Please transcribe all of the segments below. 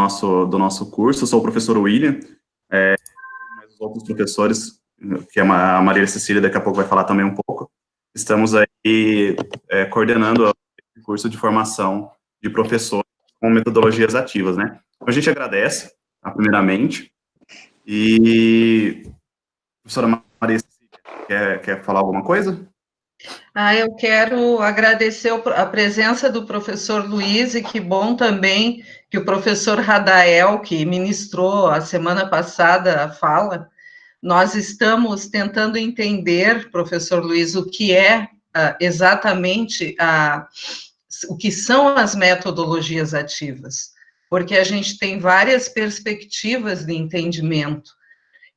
nosso curso. Eu sou o professor William, mas os outros professores, que a Maria Cecília daqui a pouco vai falar também um pouco, estamos aí coordenando o curso de formação de professores com metodologias ativas, né? Então, a gente agradece, primeiramente, e a professora Maria Cecília, quer falar alguma coisa? Eu quero agradecer a presença do professor Luiz, e que bom também que o professor Radael, que ministrou a semana passada a fala, nós estamos tentando entender, professor Luiz, o que é exatamente o que são as metodologias ativas, porque a gente tem várias perspectivas de entendimento.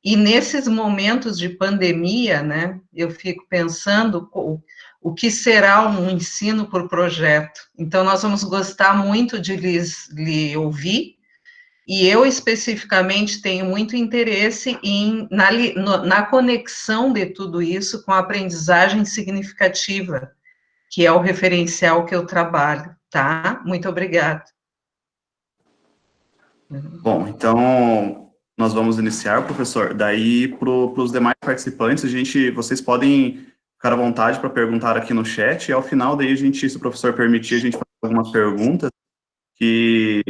E nesses momentos de pandemia, né, eu fico pensando o que será um ensino por projeto. Então, nós vamos gostar muito de lhe ouvir, e eu especificamente tenho muito interesse na conexão de tudo isso com a aprendizagem significativa, que é o referencial que eu trabalho, tá? Muito obrigada. Bom, então, nós vamos iniciar, professor. Daí, para os demais participantes, vocês podem ficar à vontade para perguntar aqui no chat, e ao final, daí, se o professor permitir, a gente faz algumas perguntas, que,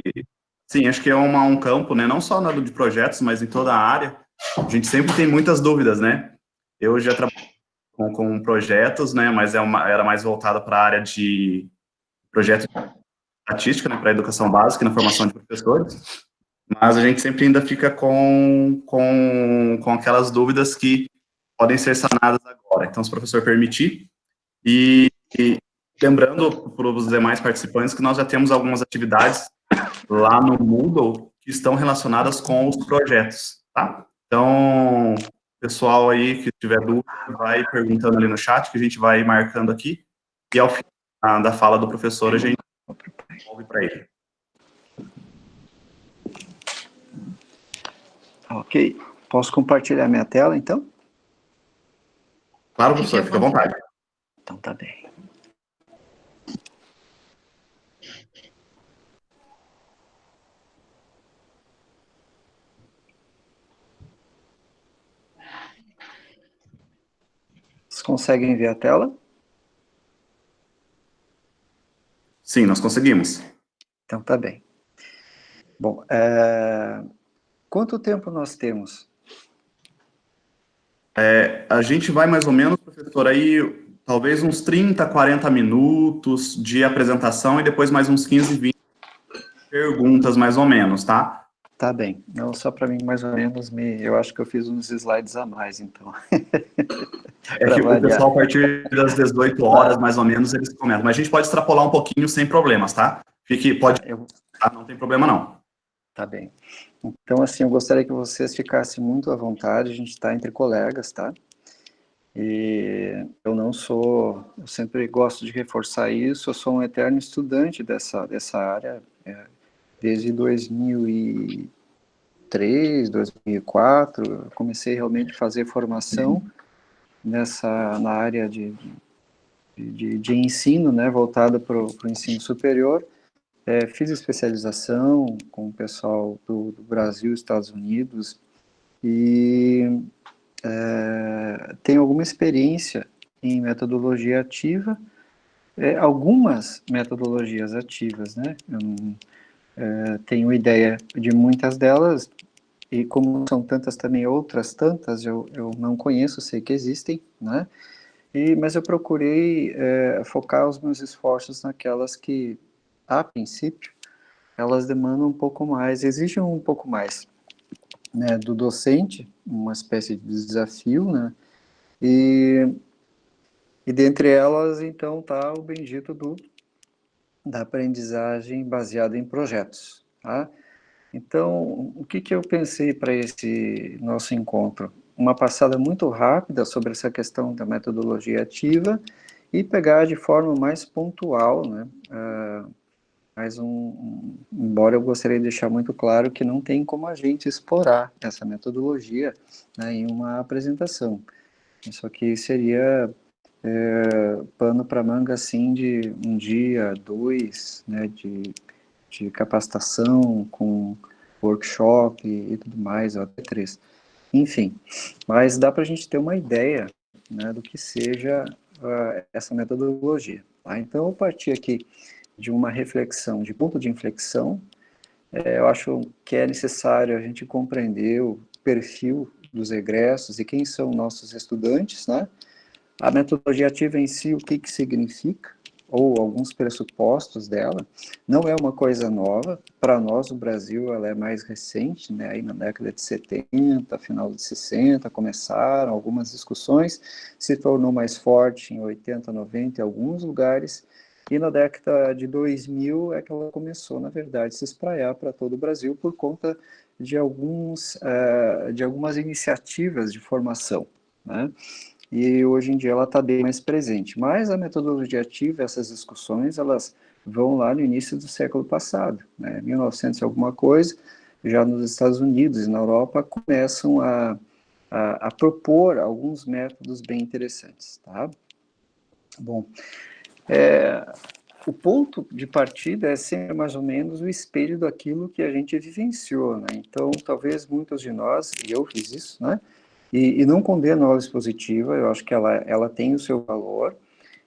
sim, acho que é um campo, né, não só de projetos, mas em toda a área, a gente sempre tem muitas dúvidas, né? Eu já trabalhei com projetos, né, mas era mais voltado para a área de projeto de estatística, né, para a educação básica e na formação de professores, mas a gente sempre ainda fica com aquelas dúvidas que podem ser sanadas agora. Então, se o professor permitir, e lembrando para os demais participantes que nós já temos algumas atividades lá no Moodle que estão relacionadas com os projetos, tá? Então, pessoal aí que tiver dúvida, vai perguntando ali no chat, que a gente vai marcando aqui, e ao final da fala do professor, a gente devolve para ele. Ok. Posso compartilhar minha tela, então? Claro, professor, fica à vontade. Então, tá bem. Vocês conseguem ver a tela? Sim, nós conseguimos. Então, tá bem. Bom, quanto tempo nós temos? A gente vai mais ou menos, professor, aí talvez uns 30, 40 minutos de apresentação e depois mais uns 15, 20 perguntas, mais ou menos, tá? Tá bem. Não, só para mim, mais ou menos, eu acho que eu fiz uns slides a mais, então. É que o pessoal, a partir das 18 horas, mais ou menos, eles começam. Mas a gente pode extrapolar um pouquinho sem problemas, tá? Não tem problema, não. Tá bem. Então, assim, eu gostaria que vocês ficassem muito à vontade, a gente está entre colegas, tá? E eu sempre gosto de reforçar isso, eu sou um eterno estudante dessa área, desde 2003, 2004, eu comecei realmente a fazer formação na área de ensino, né, voltada para o ensino superior. Fiz especialização com o pessoal do Brasil, Estados Unidos, e tenho alguma experiência em metodologia ativa, algumas metodologias ativas, né? Eu não tenho ideia de muitas delas, e como são tantas também, outras tantas, eu não conheço, sei que existem, né? Mas eu procurei focar os meus esforços naquelas que, a princípio, elas demandam um pouco mais, exigem um pouco mais, né, do docente, uma espécie de desafio, né? E dentre elas, então, está o bendito da aprendizagem baseada em projetos, tá? Então, o que eu pensei para esse nosso encontro? Uma passada muito rápida sobre essa questão da metodologia ativa e pegar de forma mais pontual, né? Embora eu gostaria de deixar muito claro que não tem como a gente explorar essa metodologia, né, em uma apresentação. Isso aqui seria pano para manga, assim, de um dia, dois, né, de capacitação com workshop e tudo mais, ou até 3. Enfim, mas dá para a gente ter uma ideia, né, do que seja essa metodologia. Tá? Então, eu parti aqui de uma reflexão, de ponto de inflexão. Eu acho que é necessário a gente compreender o perfil dos egressos e quem são nossos estudantes, né? A metodologia ativa em si, o que significa, ou alguns pressupostos dela, não é uma coisa nova. Para nós, no Brasil, ela é mais recente, né? Aí na década de 70, final de 60, começaram algumas discussões, se tornou mais forte em 80, 90 em alguns lugares, e na década de 2000 é que ela começou, na verdade, a se espraiar para todo o Brasil por conta de algumas iniciativas de formação, né? E hoje em dia ela está bem mais presente. Mas a metodologia ativa, essas discussões, elas vão lá no início do século passado, né? 1900 e alguma coisa, já nos Estados Unidos e na Europa começam a propor alguns métodos bem interessantes, tá? Bom, o ponto de partida é sempre mais ou menos o espelho daquilo que a gente vivenciou, né? Então, talvez muitos de nós, e eu fiz isso, né? E não condeno a aula expositiva, eu acho que ela tem o seu valor.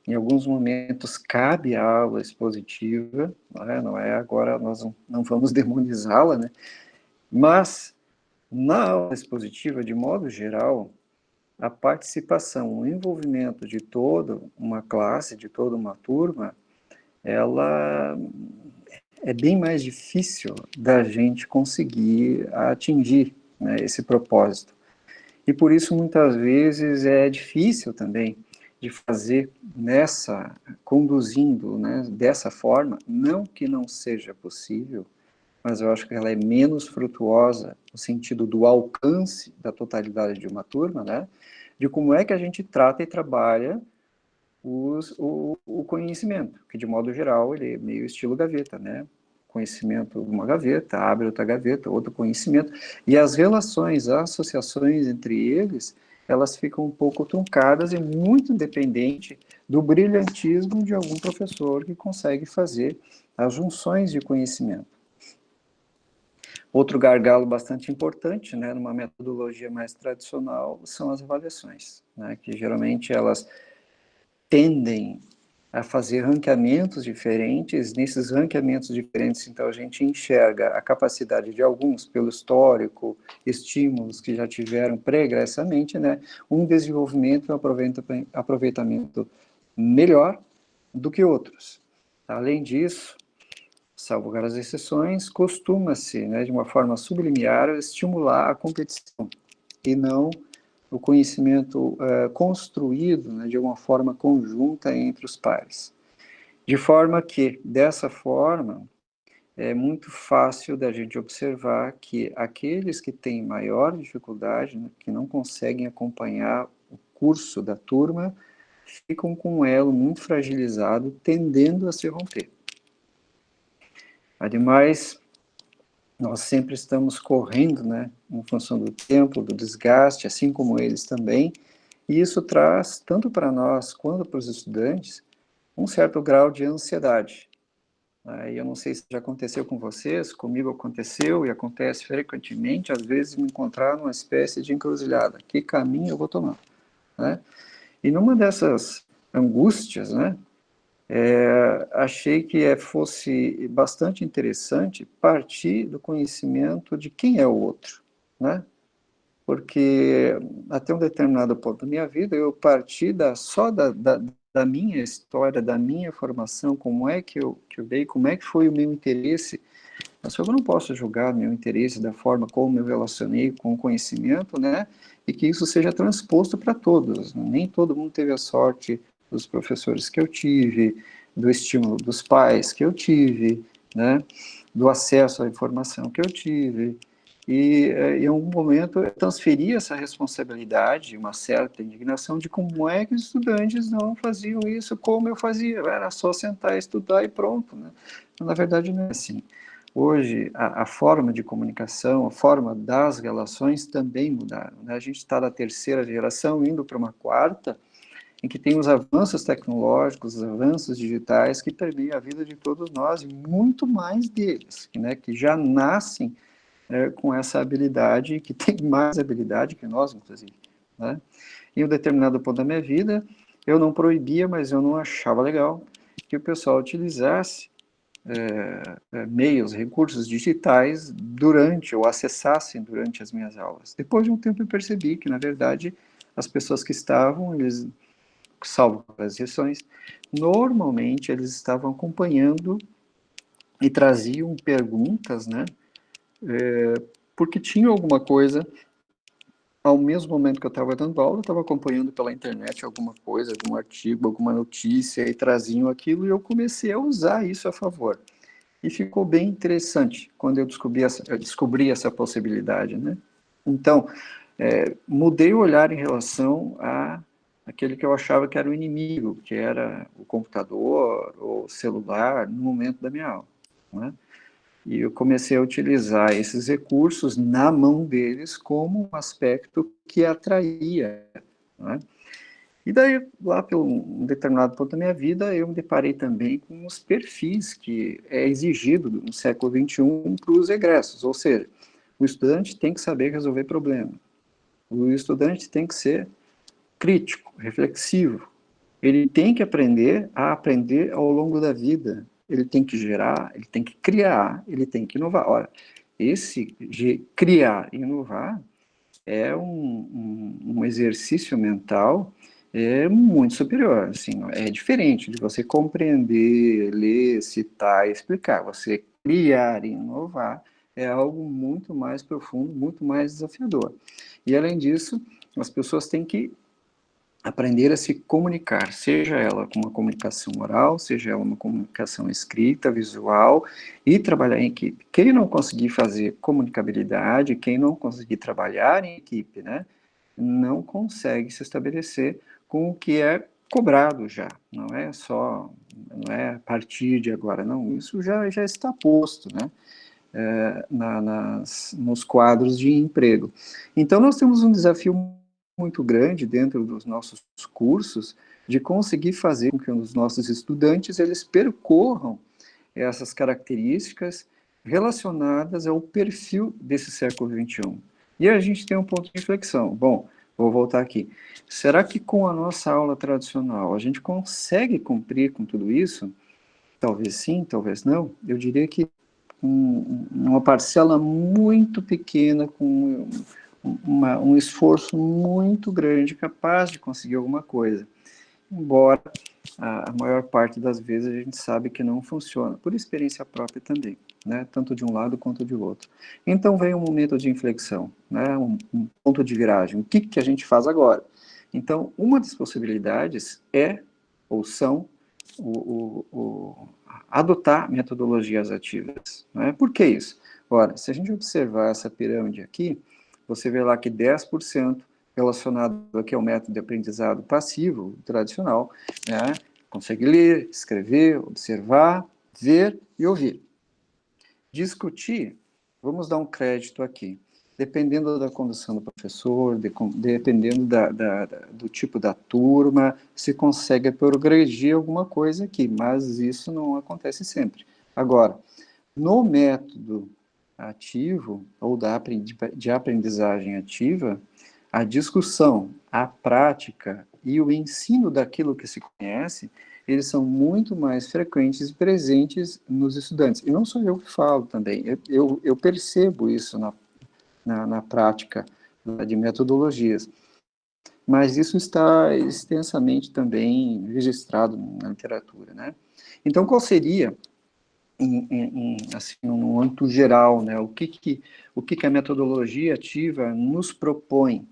Em alguns momentos cabe a aula expositiva, não é agora, nós não vamos demonizá-la, né? Mas na aula expositiva, de modo geral, a participação, o envolvimento de toda uma classe, de toda uma turma, ela é bem mais difícil da gente conseguir atingir, né, esse propósito. E por isso, muitas vezes, é difícil também de fazer conduzindo, né, dessa forma. Não que não seja possível, mas eu acho que ela é menos frutuosa no sentido do alcance da totalidade de uma turma, né, de como é que a gente trata e trabalha o conhecimento, que de modo geral ele é meio estilo gaveta, né? Conhecimento, uma gaveta, abre outra gaveta, outro conhecimento, e as relações, as associações entre eles, elas ficam um pouco truncadas e muito dependente do brilhantismo de algum professor que consegue fazer as junções de conhecimento. Outro gargalo bastante importante, né, numa metodologia mais tradicional, são as avaliações, né, que geralmente elas tendem a fazer ranqueamentos diferentes. Nesses ranqueamentos diferentes, então, a gente enxerga a capacidade de alguns, pelo histórico, estímulos que já tiveram pregressamente, né, um desenvolvimento e um aproveitamento melhor do que outros. Além disso, salvo raras exceções, costuma-se, né, de uma forma subliminar, estimular a competição, e não o conhecimento construído, né, de uma forma conjunta entre os pares. De forma que, dessa forma, é muito fácil da gente observar que aqueles que têm maior dificuldade, né, que não conseguem acompanhar o curso da turma, ficam com um elo muito fragilizado, tendendo a se romper. Ademais, nós sempre estamos correndo, né, em função do tempo, do desgaste, assim como eles também, e isso traz, tanto para nós quanto para os estudantes, um certo grau de ansiedade. E eu não sei se já aconteceu com vocês, comigo aconteceu e acontece frequentemente, às vezes me encontrar numa espécie de encruzilhada. Que caminho eu vou tomar? Né? E numa dessas angústias, né, achei que fosse bastante interessante partir do conhecimento de quem é o outro, né? Porque até um determinado ponto da minha vida eu parti só da minha história, da minha formação, como é que eu dei, como é que foi o meu interesse. Mas eu não posso julgar meu interesse da forma como eu relacionei com o conhecimento, né? E que isso seja transposto para todos. Nem todo mundo teve a sorte dos professores que eu tive, do estímulo dos pais que eu tive, né? Do acesso à informação que eu tive. E em algum momento eu transferi essa responsabilidade, uma certa indignação de como é que os estudantes não faziam isso como eu fazia, era só sentar, estudar e pronto, né? Na verdade não é assim. Hoje a forma de comunicação, a forma das relações também mudaram, né? A gente está da terceira geração indo para uma quarta, em que tem os avanços tecnológicos, os avanços digitais que permeiam a vida de todos nós, e muito mais deles, né, que já nascem com essa habilidade, que tem mais habilidade que nós, inclusive, né? Em um determinado ponto da minha vida, eu não proibia, mas eu não achava legal que o pessoal utilizasse meios, recursos digitais durante, ou acessassem durante as minhas aulas. Depois de um tempo eu percebi que, na verdade, as pessoas que estavam, eles, salvo as exceções, normalmente eles estavam acompanhando e traziam perguntas, né, porque tinha alguma coisa, ao mesmo momento que eu estava dando aula, eu estava acompanhando pela internet alguma coisa, algum artigo, alguma notícia, e traziam aquilo, e eu comecei a usar isso a favor. E ficou bem interessante quando eu descobri essa possibilidade, né? Então, mudei o olhar em relação a aquele que eu achava que era o inimigo, que era o computador ou celular, no momento da minha aula, né? E eu comecei a utilizar esses recursos na mão deles como um aspecto que atraía, né? E daí, lá por um determinado ponto da minha vida, eu me deparei também com os perfis que é exigido no século XXI para os egressos, ou seja, o estudante tem que saber resolver problema, o estudante tem que ser crítico, reflexivo, ele tem que aprender a aprender ao longo da vida, ele tem que gerar, ele tem que criar, ele tem que inovar. Ora, esse criar e inovar é um exercício mental muito superior, assim, é diferente de você compreender, ler, citar, explicar. Você criar e inovar é algo muito mais profundo, muito mais desafiador. E além disso, as pessoas têm que aprender a se comunicar, seja ela com uma comunicação oral, seja ela uma comunicação escrita, visual, e trabalhar em equipe. Quem não conseguir fazer comunicabilidade, quem não conseguir trabalhar em equipe, né, não consegue se estabelecer com o que é cobrado já, não é só, não é a partir de agora, não, isso já está posto, né, nos quadros de emprego. Então, nós temos um desafio muito grande dentro dos nossos cursos de conseguir fazer com que os nossos estudantes eles percorram essas características relacionadas ao perfil desse século XXI. E a gente tem um ponto de inflexão. Bom, vou voltar aqui. Será que com a nossa aula tradicional a gente consegue cumprir com tudo isso? Talvez sim, talvez não. Eu diria que uma parcela muito pequena, com um esforço muito grande, capaz de conseguir alguma coisa. Embora a maior parte das vezes a gente sabe que não funciona, por experiência própria também, né? Tanto de um lado quanto de outro. Então vem um momento de inflexão, né? Um ponto de viragem. O que a gente faz agora? Então, uma das possibilidades é, ou são, adotar metodologias ativas. Né? Por que isso? Ora, se a gente observar essa pirâmide aqui, você vê lá que 10% relacionado aqui ao método de aprendizado passivo, tradicional, né? Consegue ler, escrever, observar, ver e ouvir. Discutir, vamos dar um crédito aqui. Dependendo da condução do professor, dependendo do tipo da turma, se consegue progredir alguma coisa aqui, mas isso não acontece sempre. Agora, no método ativo, ou de aprendizagem ativa, a discussão, a prática e o ensino daquilo que se conhece, eles são muito mais frequentes e presentes nos estudantes. E não sou eu que falo também, eu percebo isso na prática de metodologias. Mas isso está extensamente também registrado na literatura, né? Então, qual seria, assim, no âmbito geral, né, o que a metodologia ativa nos propõe?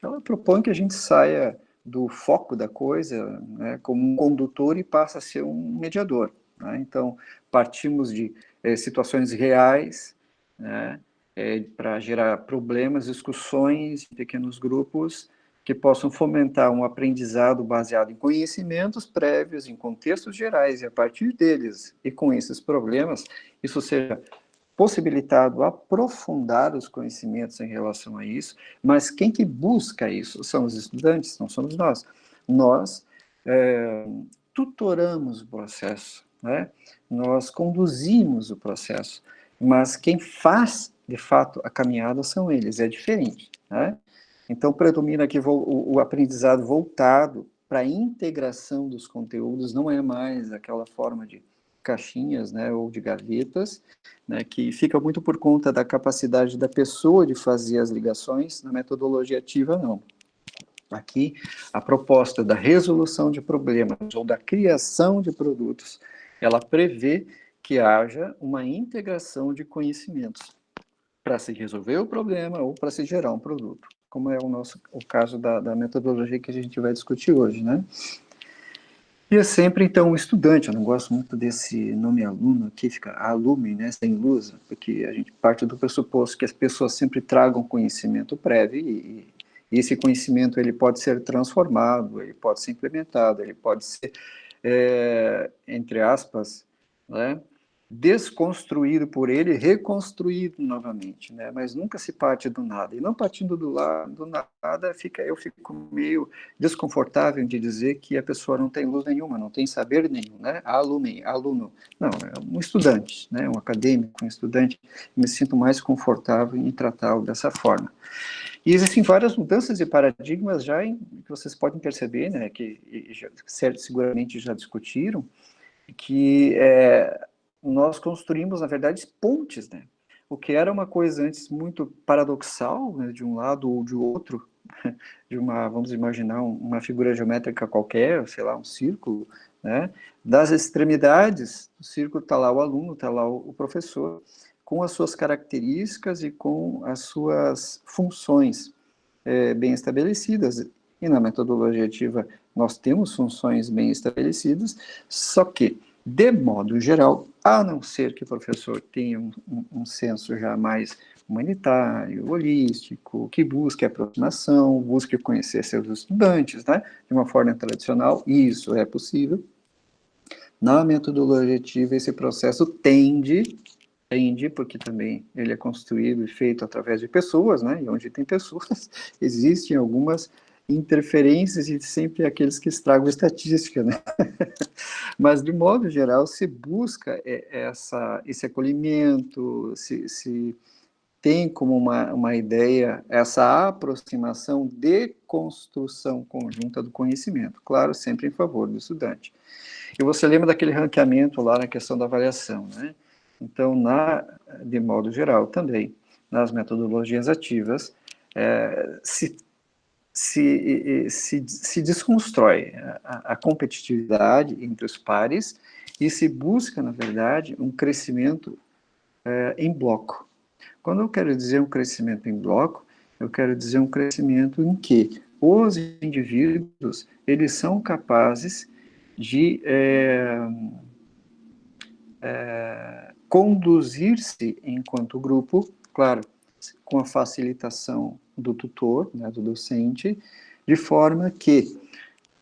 Ela propõe que a gente saia do foco da coisa, né, como um condutor e passa a ser um mediador. Né? Então, partimos de situações reais, né, para gerar problemas, discussões em pequenos grupos que possam fomentar um aprendizado baseado em conhecimentos prévios, em contextos gerais, e a partir deles, e com esses problemas, isso seja possibilitado aprofundar os conhecimentos em relação a isso, mas quem que busca isso? São os estudantes, não somos nós. Nós tutoramos o processo, né? Nós conduzimos o processo, mas quem faz de fato, a caminhada são eles, é diferente, né? Então, predomina aqui o aprendizado voltado para a integração dos conteúdos, não é mais aquela forma de caixinhas, né, ou de gavetas, né, que fica muito por conta da capacidade da pessoa de fazer as ligações. Na metodologia ativa, não. Aqui, a proposta da resolução de problemas ou da criação de produtos, ela prevê que haja uma integração de conhecimentos para se resolver o problema ou para se gerar um produto, como é o caso da metodologia que a gente vai discutir hoje, né? E é sempre, então, o estudante. Eu não gosto muito desse nome aluno, aqui fica alume, né, sem luz, porque a gente parte do pressuposto que as pessoas sempre tragam conhecimento prévio e esse conhecimento ele pode ser transformado, ele pode ser implementado, ele pode ser, entre aspas, né, desconstruído por ele, reconstruído novamente, né? Mas nunca se parte do nada. E não partindo do nada, eu fico meio desconfortável de dizer que a pessoa não tem luz nenhuma, não tem saber nenhum, né? Aluno. Não, é um estudante, né? Um acadêmico, um estudante. Me sinto mais confortável em tratá-lo dessa forma. E existem várias mudanças de paradigmas já que vocês podem perceber, né? Que seguramente já discutiram, que nós construímos, na verdade, pontes, né? O que era uma coisa antes muito paradoxal, né, de um lado ou de outro, vamos imaginar uma figura geométrica qualquer, sei lá, um círculo, né? Das extremidades do círculo está lá o aluno, está lá o professor, com as suas características e com as suas funções bem estabelecidas. E na metodologia ativa nós temos funções bem estabelecidas, só que, de modo geral, a não ser que o professor tenha um senso já mais humanitário, holístico, que busque aproximação, busque conhecer seus estudantes, né, de uma forma tradicional, e isso é possível. Na metodologia ativa, esse processo tende, porque também ele é construído e feito através de pessoas, né, e onde tem pessoas, existem algumas interferências e sempre aqueles que estragam a estatística, né? Mas, de modo geral, se busca esse acolhimento, se tem como uma ideia essa aproximação de construção conjunta do conhecimento, claro, sempre em favor do estudante. E você lembra daquele ranqueamento lá na questão da avaliação, né? Então, de modo geral, também, nas metodologias ativas, se desconstrói a competitividade entre os pares e se busca, na verdade, um crescimento em bloco. Quando eu quero dizer um crescimento em bloco, eu quero dizer um crescimento em que os indivíduos, eles são capazes de conduzir-se enquanto grupo, claro, com a facilitação do tutor, né, do docente, de forma que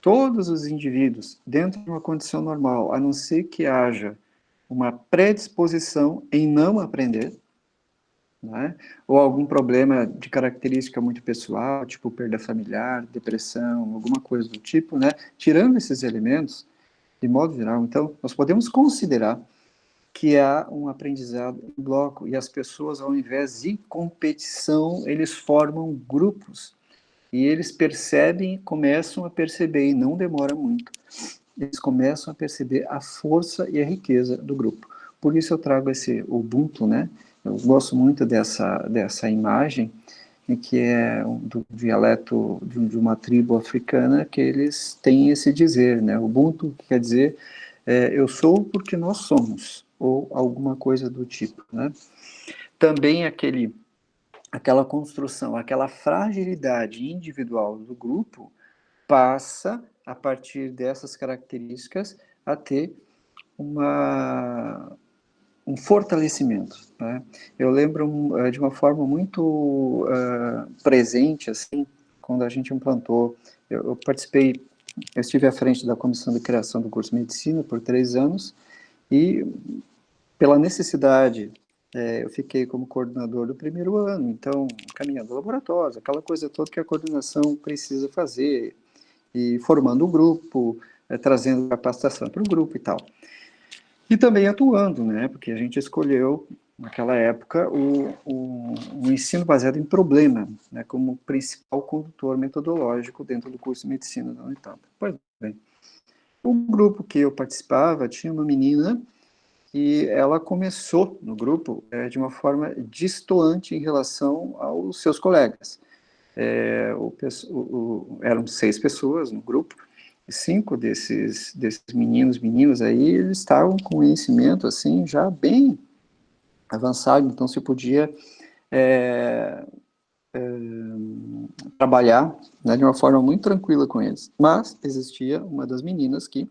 todos os indivíduos, dentro de uma condição normal, a não ser que haja uma predisposição em não aprender, né, ou algum problema de característica muito pessoal, tipo perda familiar, depressão, alguma coisa do tipo, né, tirando esses elementos, de modo geral, então, nós podemos considerar que há um aprendizado em bloco, e as pessoas, ao invés de competição, eles formam grupos, e eles começam a perceber, e não demora muito, eles começam a perceber a força e a riqueza do grupo. Por isso eu trago esse Ubuntu, né? Eu gosto muito dessa imagem, que é do dialeto de uma tribo africana, que eles têm esse dizer, né? Ubuntu quer dizer eu sou porque nós somos, ou alguma coisa do tipo, né? Também aquela construção, aquela fragilidade individual do grupo passa, a partir dessas características, a ter um fortalecimento, né? Eu lembro de uma forma muito presente, assim, quando a gente implantou, eu estive à frente da comissão de criação do curso de medicina por 3 anos, e pela necessidade, eu fiquei como coordenador do primeiro ano, então, caminhando laboratórios, aquela coisa toda que a coordenação precisa fazer, e formando um grupo, trazendo capacitação para o grupo e tal. E também atuando, né, porque a gente escolheu naquela época, o ensino baseado em problema, né, como principal condutor metodológico dentro do curso de medicina da Unitap. Pois bem, o grupo que eu participava tinha uma menina e ela começou no grupo de uma forma destoante em relação aos seus colegas. Eram 6 pessoas no grupo, e 5 desses meninos aí, eles estavam com conhecimento, assim, já bem avançado, então se podia trabalhar, né, de uma forma muito tranquila com eles. Mas existia uma das meninas que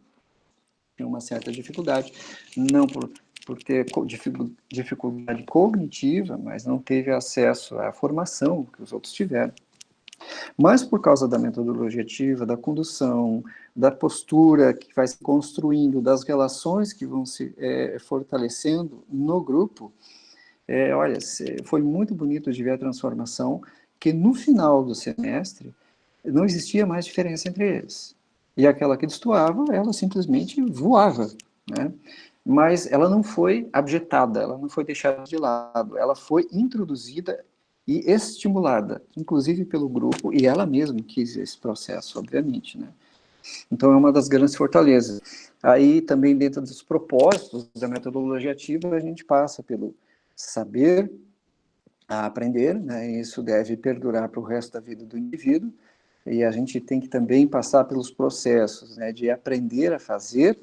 tinha uma certa dificuldade, não por ter dificuldade cognitiva, mas não teve acesso à formação que os outros tiveram. Mas por causa da metodologia ativa, da condução, da postura que vai se construindo, das relações que vão se fortalecendo no grupo, olha, foi muito bonito de ver a transformação, que no final do semestre não existia mais diferença entre eles. E aquela que destoava, ela simplesmente voava, né? Mas ela não foi abjetada, ela não foi deixada de lado, ela foi introduzida e estimulada, inclusive pelo grupo, e ela mesma quis esse processo, obviamente, né? Então, é uma das grandes fortalezas. Aí, também, dentro dos propósitos da metodologia ativa, a gente passa pelo saber a aprender, né? Isso deve perdurar para o resto da vida do indivíduo, e a gente tem que também passar pelos processos, né, de aprender a fazer,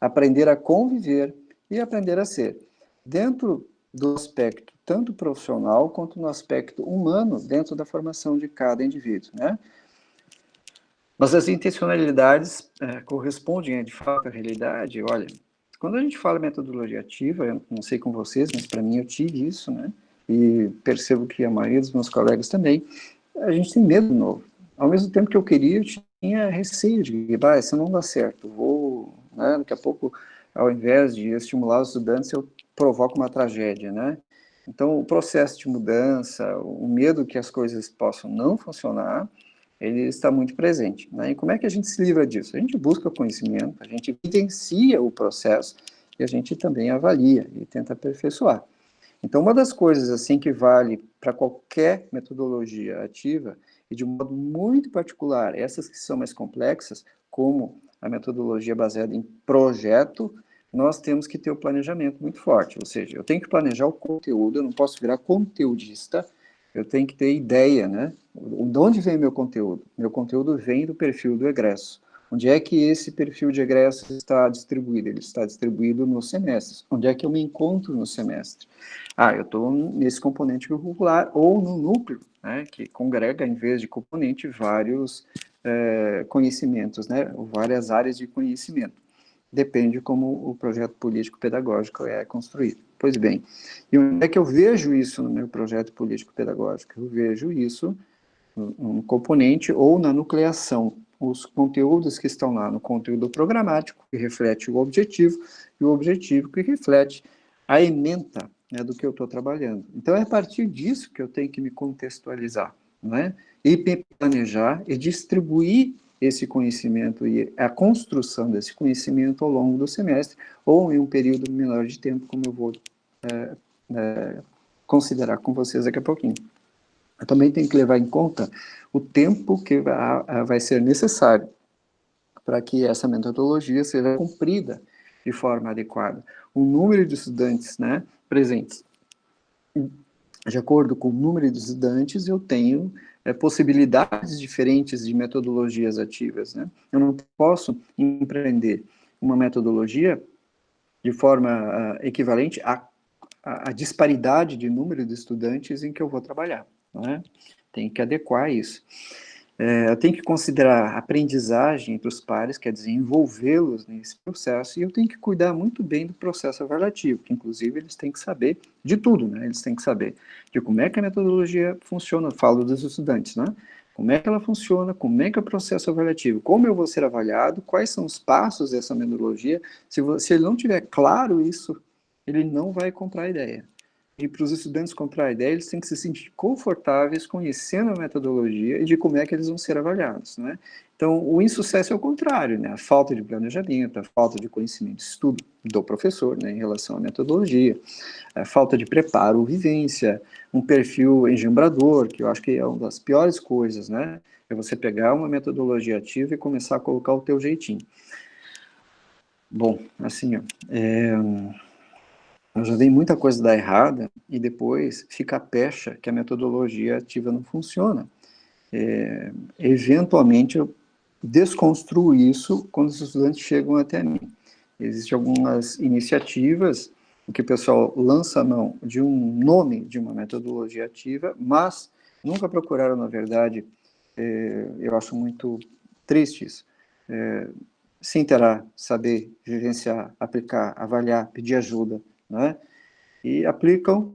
aprender a conviver e aprender a ser. Dentro do aspecto tanto profissional quanto no aspecto humano, dentro da formação de cada indivíduo, né? Mas as intencionalidades correspondem, de fato, à realidade. Olha, quando a gente fala metodologia ativa, eu não sei com vocês, mas para mim eu tive isso, né? E percebo que a maioria dos meus colegas também, a gente tem medo novo. Ao mesmo tempo que eu queria, eu tinha receio de que, isso não dá certo, né? Daqui a pouco, ao invés de estimular os estudantes, eu provoco uma tragédia, né? Então, o processo de mudança, o medo que as coisas possam não funcionar, ele está muito presente, né? E como é que a gente se livra disso? A gente busca conhecimento, a gente evidencia o processo e a gente também avalia e tenta aperfeiçoar. Então, uma das coisas assim que vale para qualquer metodologia ativa, e de um modo muito particular, essas que são mais complexas, como a metodologia baseada em projeto, nós temos que ter o planejamento muito forte, ou seja, eu tenho que planejar o conteúdo, eu não posso virar conteudista, eu tenho que ter ideia, né? De onde vem meu conteúdo? Meu conteúdo vem do perfil do egresso. Onde é que esse perfil de egresso está distribuído? Ele está distribuído nos semestres. Onde é que eu me encontro no semestre? Eu estou nesse componente curricular ou no núcleo, né, que congrega, em vez de componente, vários conhecimentos, né, várias áreas de conhecimento. Depende como o projeto político-pedagógico é construído. Pois bem, e onde é que eu vejo isso no meu projeto político-pedagógico? Eu vejo isso no componente ou na nucleação. Os conteúdos que estão lá no conteúdo programático, que reflete o objetivo, e o objetivo que reflete a ementa, né, do que eu estou trabalhando. Então, é a partir disso que eu tenho que me contextualizar, né? E planejar e distribuir esse conhecimento e a construção desse conhecimento ao longo do semestre ou em um período menor de tempo, como eu vou considerar com vocês daqui a pouquinho. Eu também tenho que levar em conta o tempo que vai ser necessário para que essa metodologia seja cumprida de forma adequada. O número de estudantes, né, presentes. De acordo com o número de estudantes, eu tenho possibilidades diferentes de metodologias ativas, né? Eu não posso empreender uma metodologia de forma equivalente à disparidade de número de estudantes em que eu vou trabalhar, não é? Tem que adequar isso. Eu tenho que considerar a aprendizagem entre os pares, quer dizer, envolvê-los nesse processo, e eu tenho que cuidar muito bem do processo avaliativo, que inclusive eles têm que saber de tudo, né? Eles têm que saber de como é que a metodologia funciona, eu falo dos estudantes, né? Como é que ela funciona, como é que é o processo avaliativo, como eu vou ser avaliado, quais são os passos dessa metodologia. Se ele não tiver claro isso, ele não vai comprar a ideia. e para os estudantes comprar a ideia, eles têm que se sentir confortáveis conhecendo a metodologia e de como é que eles vão ser avaliados, né? Então, o insucesso é o contrário, né? A falta de planejamento, a falta de conhecimento de estudo do professor, né, em relação à metodologia, a falta de preparo ou vivência, um perfil enjambrador, que eu acho que é uma das piores coisas, né? É você pegar uma metodologia ativa e começar a colocar o teu jeitinho. Bom, assim, ó, eu já vi muita coisa dar errada e depois fica a pecha que a metodologia ativa não funciona. Eventualmente, eu desconstruo isso quando os estudantes chegam até mim. Existem algumas iniciativas em que o pessoal lança a mão de um nome de uma metodologia ativa, mas nunca procuraram, na verdade, eu acho muito triste isso, se inteirar, saber vivenciar, aplicar, avaliar, pedir ajuda, né? E aplicam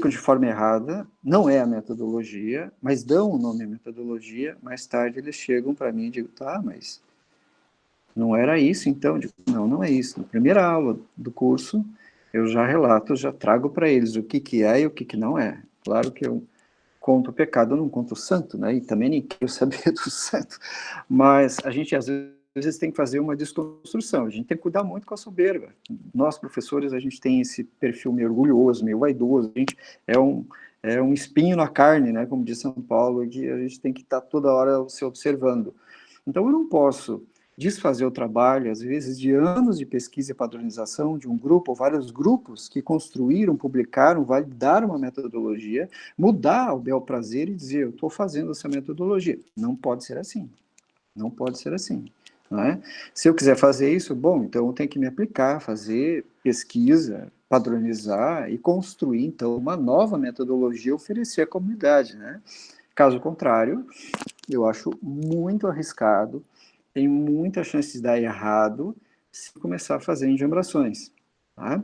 de forma errada, não é a metodologia, mas dão o nome à metodologia, mais tarde eles chegam para mim e digam, tá, mas não era isso então? Eu digo, não, não é isso. Na primeira aula do curso, eu já relato, já trago para eles o que é e o que não é. Claro que eu conto o pecado, eu não conto o santo, né? E também nem quero saber do santo. Mas a gente, às vezes, tem que fazer uma desconstrução. A gente tem que cuidar muito com a soberba. Nós, professores, a gente tem esse perfil meio orgulhoso, meio vaidoso. A gente é um espinho na carne, né? Como diz São Paulo, que a gente tem que estar toda hora se observando. Então, eu não posso desfazer o trabalho, às vezes, de anos de pesquisa e padronização de um grupo ou vários grupos que construíram, publicaram, validaram uma metodologia, mudar ao bel prazer e dizer, eu estou fazendo essa metodologia. Não pode ser assim. Não pode ser assim. Não é? Se eu quiser fazer isso, bom, então eu tenho que me aplicar, fazer pesquisa, padronizar e construir, então, uma nova metodologia e oferecer à comunidade, né? Caso contrário, eu acho muito arriscado, tem muita chance de dar errado se começar a fazer enjambrações. Tá?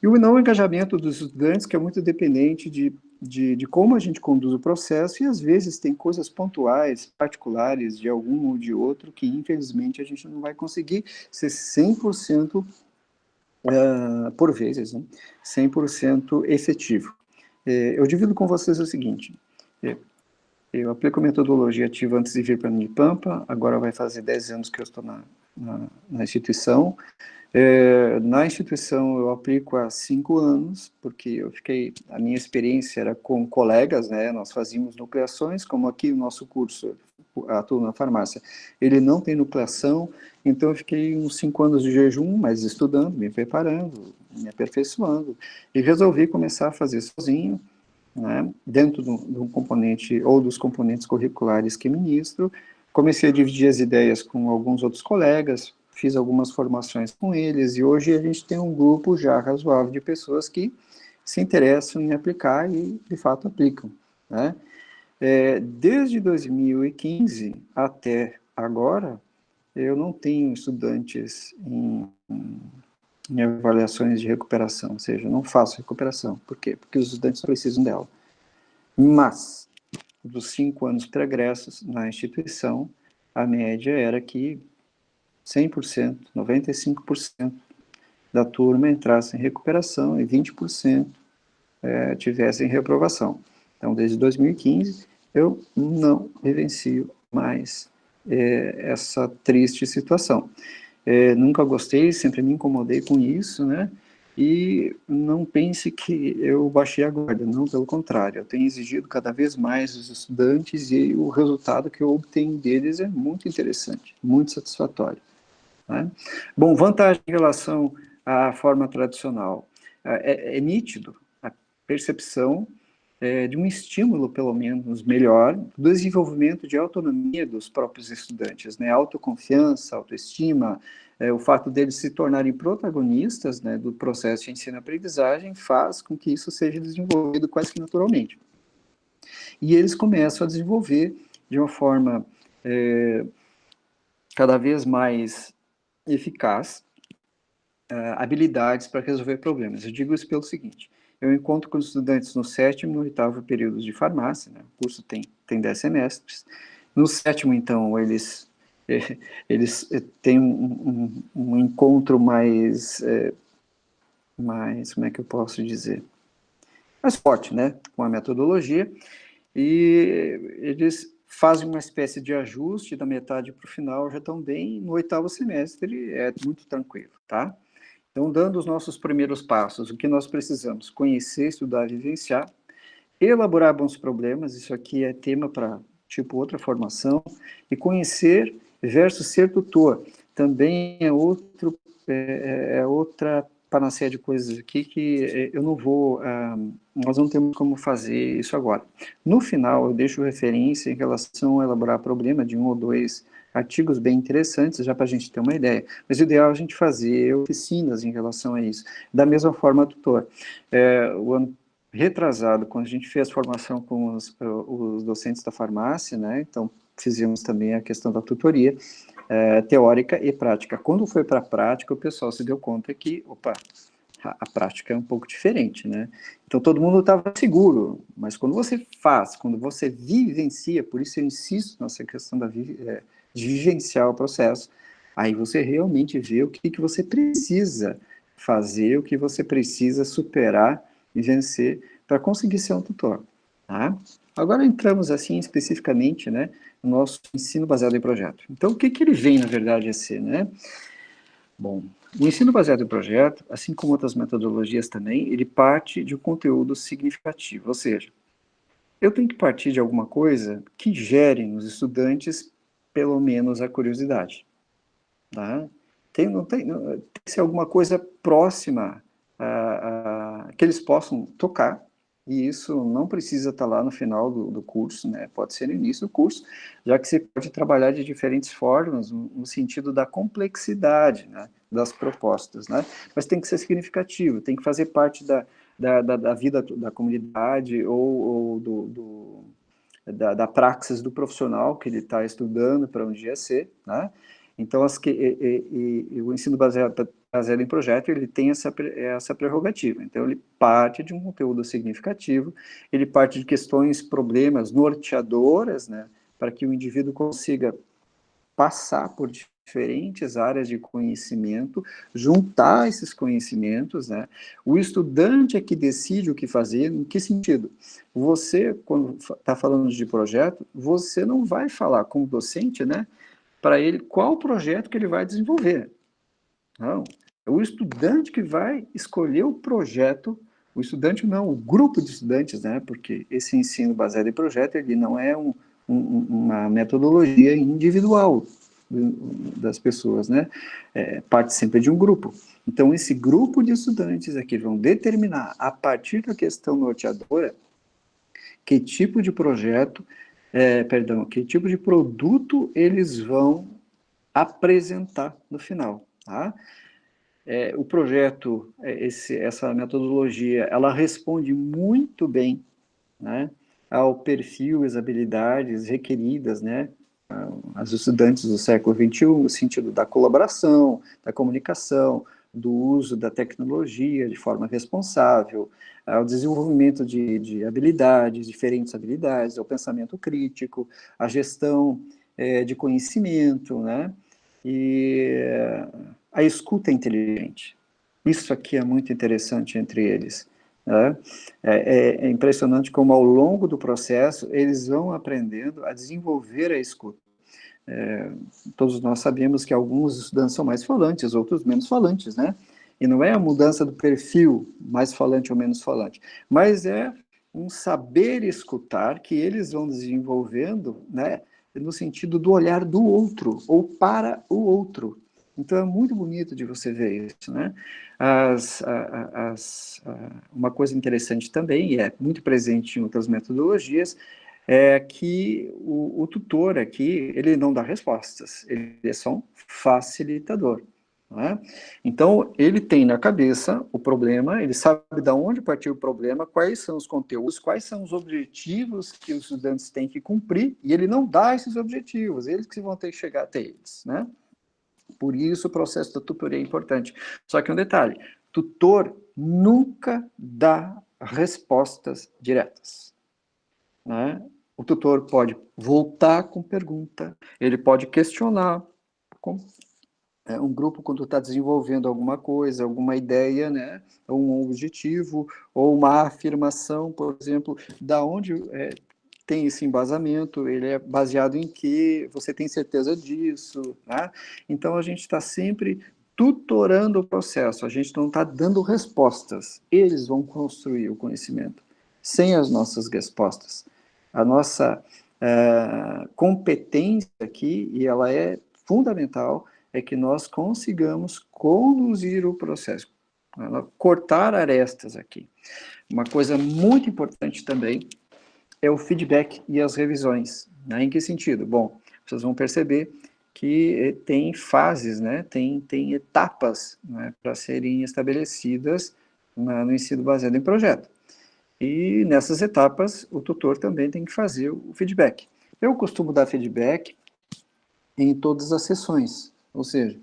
E o não engajamento dos estudantes, que é muito dependente de como a gente conduz o processo, e às vezes tem coisas pontuais, particulares, de algum ou de outro, que infelizmente a gente não vai conseguir ser 100%, por vezes, né? 100% efetivo. Eu divido com vocês o seguinte, eu aplico metodologia ativa antes de vir para a Unipampa, agora vai fazer 10 anos que eu estou na instituição. Na instituição eu aplico há 5 anos, porque a minha experiência era com colegas, né, nós fazíamos nucleações, como aqui o nosso curso, atuo na farmácia, ele não tem nucleação, então eu fiquei uns 5 anos de jejum, mas estudando, me preparando, me aperfeiçoando, e resolvi começar a fazer sozinho, né, dentro do componente, ou dos componentes curriculares que ministro, comecei a dividir as ideias com alguns outros colegas, fiz algumas formações com eles, e hoje a gente tem um grupo já razoável de pessoas que se interessam em aplicar e, de fato, aplicam, né. Desde 2015 até agora, eu não tenho estudantes em avaliações de recuperação, ou seja, eu não faço recuperação. Por quê? Porque os estudantes precisam dela. Mas, dos 5 anos pregressos na instituição, a média era que 100%, 95% da turma entrasse em recuperação e 20% tivesse em reprovação. Então, desde 2015, eu não vivencio mais essa triste situação. Nunca gostei, sempre me incomodei com isso, né? E não pense que eu baixei a guarda, não, pelo contrário, eu tenho exigido cada vez mais dos estudantes e o resultado que eu obtenho deles é muito interessante, muito satisfatório. Né? Bom, vantagem em relação à forma tradicional. É nítido a percepção de um estímulo, pelo menos, melhor, do desenvolvimento de autonomia dos próprios estudantes, né? Autoconfiança, autoestima, o fato deles se tornarem protagonistas, né, do processo de ensino-aprendizagem faz com que isso seja desenvolvido quase que naturalmente. E eles começam a desenvolver de uma forma cada vez mais eficaz habilidades para resolver problemas. Eu digo isso pelo seguinte, eu encontro com os estudantes no 7º e no 8º período de farmácia, né? O curso tem 10 semestres. No 7º, então, eles têm um encontro mais, como é que eu posso dizer? mais forte, né, com a metodologia, e eles fazem uma espécie de ajuste da metade para o final, já estão bem, no 8º semestre é muito tranquilo, tá? Então, dando os nossos primeiros passos, o que nós precisamos? Conhecer, estudar, vivenciar, elaborar bons problemas, isso aqui é tema para, tipo, outra formação, e conhecer versus ser tutor, também é outra panaceia de coisas aqui que eu não vou, nós não temos como fazer isso agora. No final, eu deixo referência em relação a elaborar problema de 1 ou 2 artigos bem interessantes, já para a gente ter uma ideia. Mas o ideal é a gente fazer oficinas em relação a isso. Da mesma forma, tutor. O ano retrasado, quando a gente fez formação com os docentes da farmácia, né, então fizemos também a questão da tutoria, teórica e prática. Quando foi para a prática, o pessoal se deu conta que, opa, a prática é um pouco diferente, né? Então todo mundo estava seguro, mas quando você faz, quando você vivencia, por isso eu insisto nessa questão de vivenciar o processo, aí você realmente vê o que você precisa fazer, o que você precisa superar e vencer para conseguir ser um tutor, tá? Agora entramos assim especificamente, né, no nosso ensino baseado em projeto. Então o que ele vem na verdade a ser, né? Bom, o ensino baseado em projeto, assim como outras metodologias também, ele parte de um conteúdo significativo, ou seja, eu tenho que partir de alguma coisa que gere nos estudantes pelo menos a curiosidade, tá? Tem que ser alguma coisa próxima que eles possam tocar, e isso não precisa estar lá no final do curso, né? Pode ser no início do curso, já que você pode trabalhar de diferentes formas, no sentido da complexidade, né, das propostas, né? Mas tem que ser significativo, tem que fazer parte da vida da comunidade ou da praxis do profissional que ele está estudando para um dia ser, né? Então, o ensino baseado em projeto, ele tem essa prerrogativa. Então, ele parte de um conteúdo significativo, ele parte de questões, problemas norteadoras, né, para que o indivíduo consiga passar por diferentes áreas de conhecimento, juntar esses conhecimentos, né? O estudante é que decide o que fazer, em que sentido? Você, quando está falando de projeto, você não vai falar com o docente, né, para ele qual projeto que ele vai desenvolver. Não, é o estudante que vai escolher o projeto, o estudante não, o grupo de estudantes, né, porque esse ensino baseado em projeto, ele não é uma metodologia individual das pessoas, né, parte sempre de um grupo. Então, esse grupo de estudantes aqui vão determinar, a partir da questão norteadora, que tipo de projeto, que tipo de produto eles vão apresentar no final, tá? O projeto, essa metodologia, ela responde muito bem, né, ao perfil, às habilidades requeridas, né, aos estudantes do século XXI, no sentido da colaboração, da comunicação, do uso da tecnologia de forma responsável, ao desenvolvimento de habilidades, diferentes habilidades, ao pensamento crítico, à gestão de conhecimento, né, e a escuta inteligente. Isso aqui é muito interessante entre eles, né? É impressionante como ao longo do processo eles vão aprendendo a desenvolver a escuta. Todos nós sabemos que alguns estudantes são mais falantes, outros menos falantes, né? E não é a mudança do perfil, mais falante ou menos falante, mas é um saber escutar que eles vão desenvolvendo, né, no sentido do olhar do outro, ou para o outro. Então é muito bonito de você ver isso, né? Uma coisa interessante também, e é muito presente em outras metodologias, é que o tutor aqui, ele não dá respostas, ele é só um facilitador. Não é? Então, ele tem na cabeça o problema, ele sabe de onde partiu o problema, quais são os conteúdos, quais são os objetivos que os estudantes têm que cumprir, e ele não dá esses objetivos, eles que vão ter que chegar até eles, né? Por isso o processo da tutoria é importante. Só que um detalhe, tutor nunca dá respostas diretas, né? O tutor pode voltar com pergunta, ele pode questionar, um grupo, quando está desenvolvendo alguma coisa, alguma ideia, né, ou um objetivo, ou uma afirmação, por exemplo, da onde tem esse embasamento, ele é baseado em que você tem certeza disso, né? Então, a gente está sempre tutorando o processo, a gente não está dando respostas, eles vão construir o conhecimento, sem as nossas respostas. A nossa competência aqui, e ela é fundamental, é que nós consigamos conduzir o processo, cortar arestas aqui. Uma coisa muito importante também é o feedback e as revisões. Né? Em que sentido? Bom, vocês vão perceber que tem fases, né? tem etapas, né? Para serem estabelecidas no ensino baseado em projeto. E nessas etapas, o tutor também tem que fazer o feedback. Eu costumo dar feedback em todas as sessões, ou seja,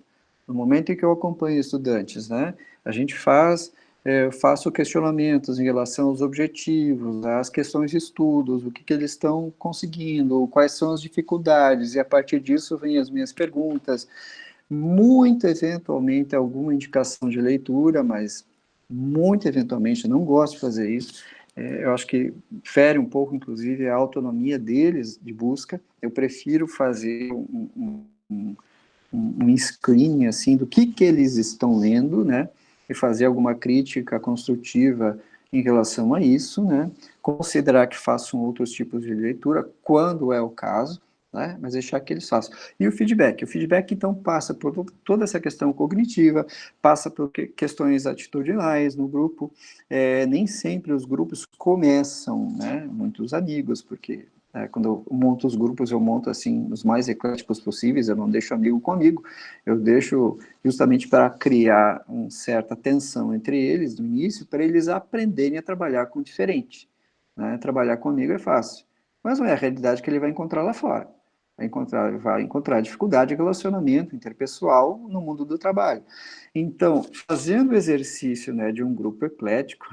no momento em que eu acompanho estudantes, né, a gente faço questionamentos em relação aos objetivos, às questões de estudos, o que eles estão conseguindo, quais são as dificuldades, e a partir disso vêm as minhas perguntas, muito eventualmente alguma indicação de leitura, mas muito eventualmente, eu não gosto de fazer isso, eu acho que fere um pouco, inclusive, a autonomia deles de busca. Eu prefiro fazer um screening, assim, do que eles estão lendo, né, e fazer alguma crítica construtiva em relação a isso, né, considerar que façam outros tipos de leitura, quando é o caso, né, mas deixar que eles façam. E o feedback? O feedback, então, passa por toda essa questão cognitiva, passa por questões atitudinais no grupo. Nem sempre os grupos começam, né, muitos amigos, porque quando eu monto os grupos, eu monto, assim, os mais ecléticos possíveis, eu não deixo amigo com amigo, eu deixo justamente para criar uma certa tensão entre eles no início, para eles aprenderem a trabalhar com o diferente. Né? Trabalhar comigo é fácil, mas não é a realidade que ele vai encontrar lá fora. Vai encontrar dificuldade de relacionamento interpessoal no mundo do trabalho. Então, fazendo o exercício, né, de um grupo eclético,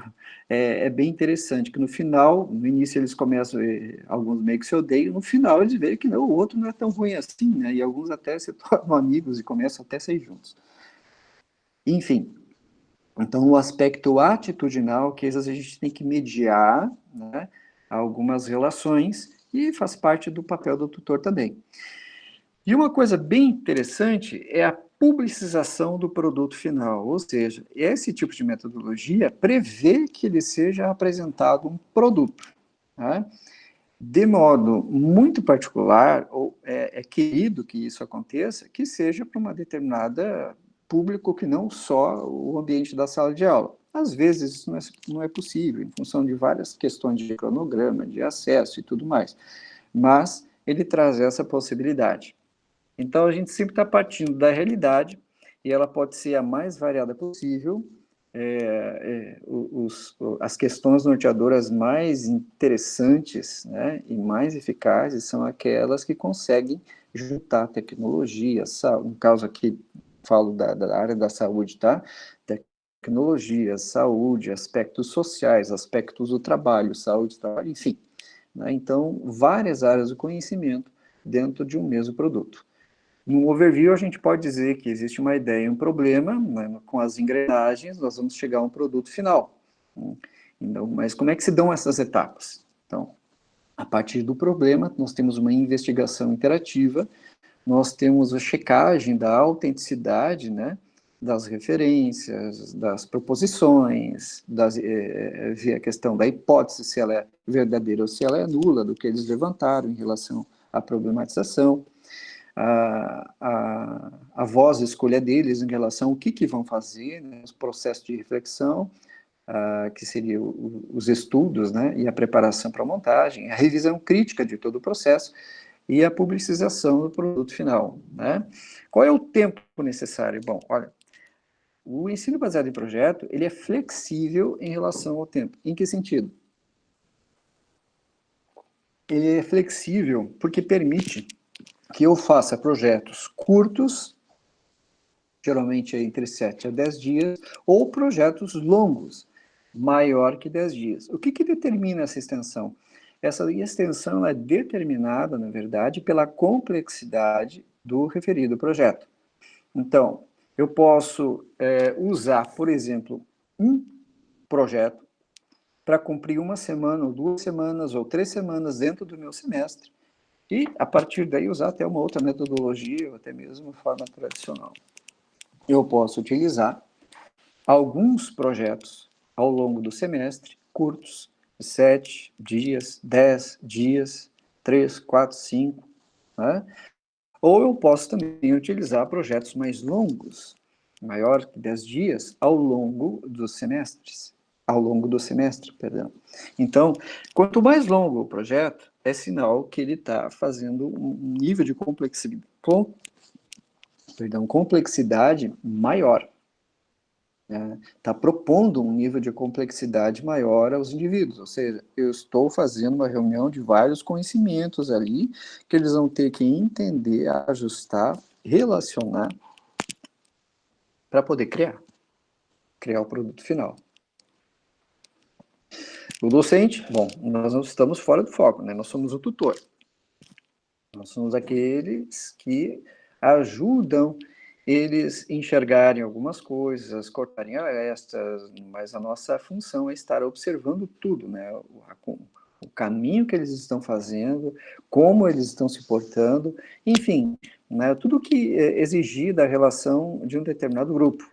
é bem interessante que no final, no início eles começam, alguns meio que se odeiam, no final eles veem que não, o outro não é tão ruim assim, né, e alguns até se tornam amigos e começam até a sair juntos. Enfim, então o aspecto atitudinal, que às vezes a gente tem que mediar, né, algumas relações, e faz parte do papel do tutor também. E uma coisa bem interessante é a publicização do produto final, ou seja, esse tipo de metodologia prevê que ele seja apresentado um produto, né? De modo muito particular, ou é querido que isso aconteça, que seja para uma determinada público que não só o ambiente da sala de aula. Às vezes isso não é possível, em função de várias questões de cronograma, de acesso e tudo mais, mas ele traz essa possibilidade. Então, a gente sempre está partindo da realidade, e ela pode ser a mais variada possível. As questões norteadoras mais interessantes, né, e mais eficazes são aquelas que conseguem juntar tecnologia, no caso aqui, falo da área da saúde, tá? Tecnologia, saúde, aspectos sociais, aspectos do trabalho, saúde, trabalho, enfim. Né? Então, várias áreas do conhecimento dentro de um mesmo produto. No overview, a gente pode dizer que existe uma ideia e um problema, né, com as engrenagens, nós vamos chegar a um produto final. Então, mas como é que se dão essas etapas? Então, a partir do problema, nós temos uma investigação interativa, nós temos a checagem da autenticidade, né, das referências, das proposições, ver a questão da hipótese, se ela é verdadeira ou se ela é nula, do que eles levantaram em relação à problematização. A voz, a escolha deles em relação ao que vão fazer, né, os processos de reflexão, que seriam os estudos, né, e a preparação para a montagem, a revisão crítica de todo o processo e a publicização do produto final. Né? Qual é o tempo necessário? Bom, olha, o ensino baseado em projeto, ele é flexível em relação ao tempo. Em que sentido? Ele é flexível porque permite que eu faça projetos curtos, geralmente entre 7 a 10 dias, ou projetos longos, maior que 10 dias. O que determina essa extensão? Essa extensão é determinada, na verdade, pela complexidade do referido projeto. Então, eu posso usar, por exemplo, um projeto para cumprir 1 semana, ou 2 semanas, ou 3 semanas dentro do meu semestre, e, a partir daí, usar até uma outra metodologia, ou até mesmo forma tradicional. Eu posso utilizar alguns projetos ao longo do semestre, curtos, 7 dias, 10 dias, 3, 4, 5, né? Ou eu posso também utilizar projetos mais longos, maior que 10 dias, ao longo dos semestres. Ao longo do semestre, perdão. Então, quanto mais longo o projeto, é sinal que ele está fazendo um nível de complexidade maior. Está propondo um nível de complexidade maior aos indivíduos, ou seja, eu estou fazendo uma reunião de vários conhecimentos ali, que eles vão ter que entender, ajustar, relacionar, para poder criar o produto final. O docente, bom, nós não estamos fora do foco, né? Nós somos o tutor. Nós somos aqueles que ajudam eles enxergarem algumas coisas, cortarem arestas, mas a nossa função é estar observando tudo, né? O caminho que eles estão fazendo, como eles estão se portando, enfim, né? Tudo que exigir da relação de um determinado grupo.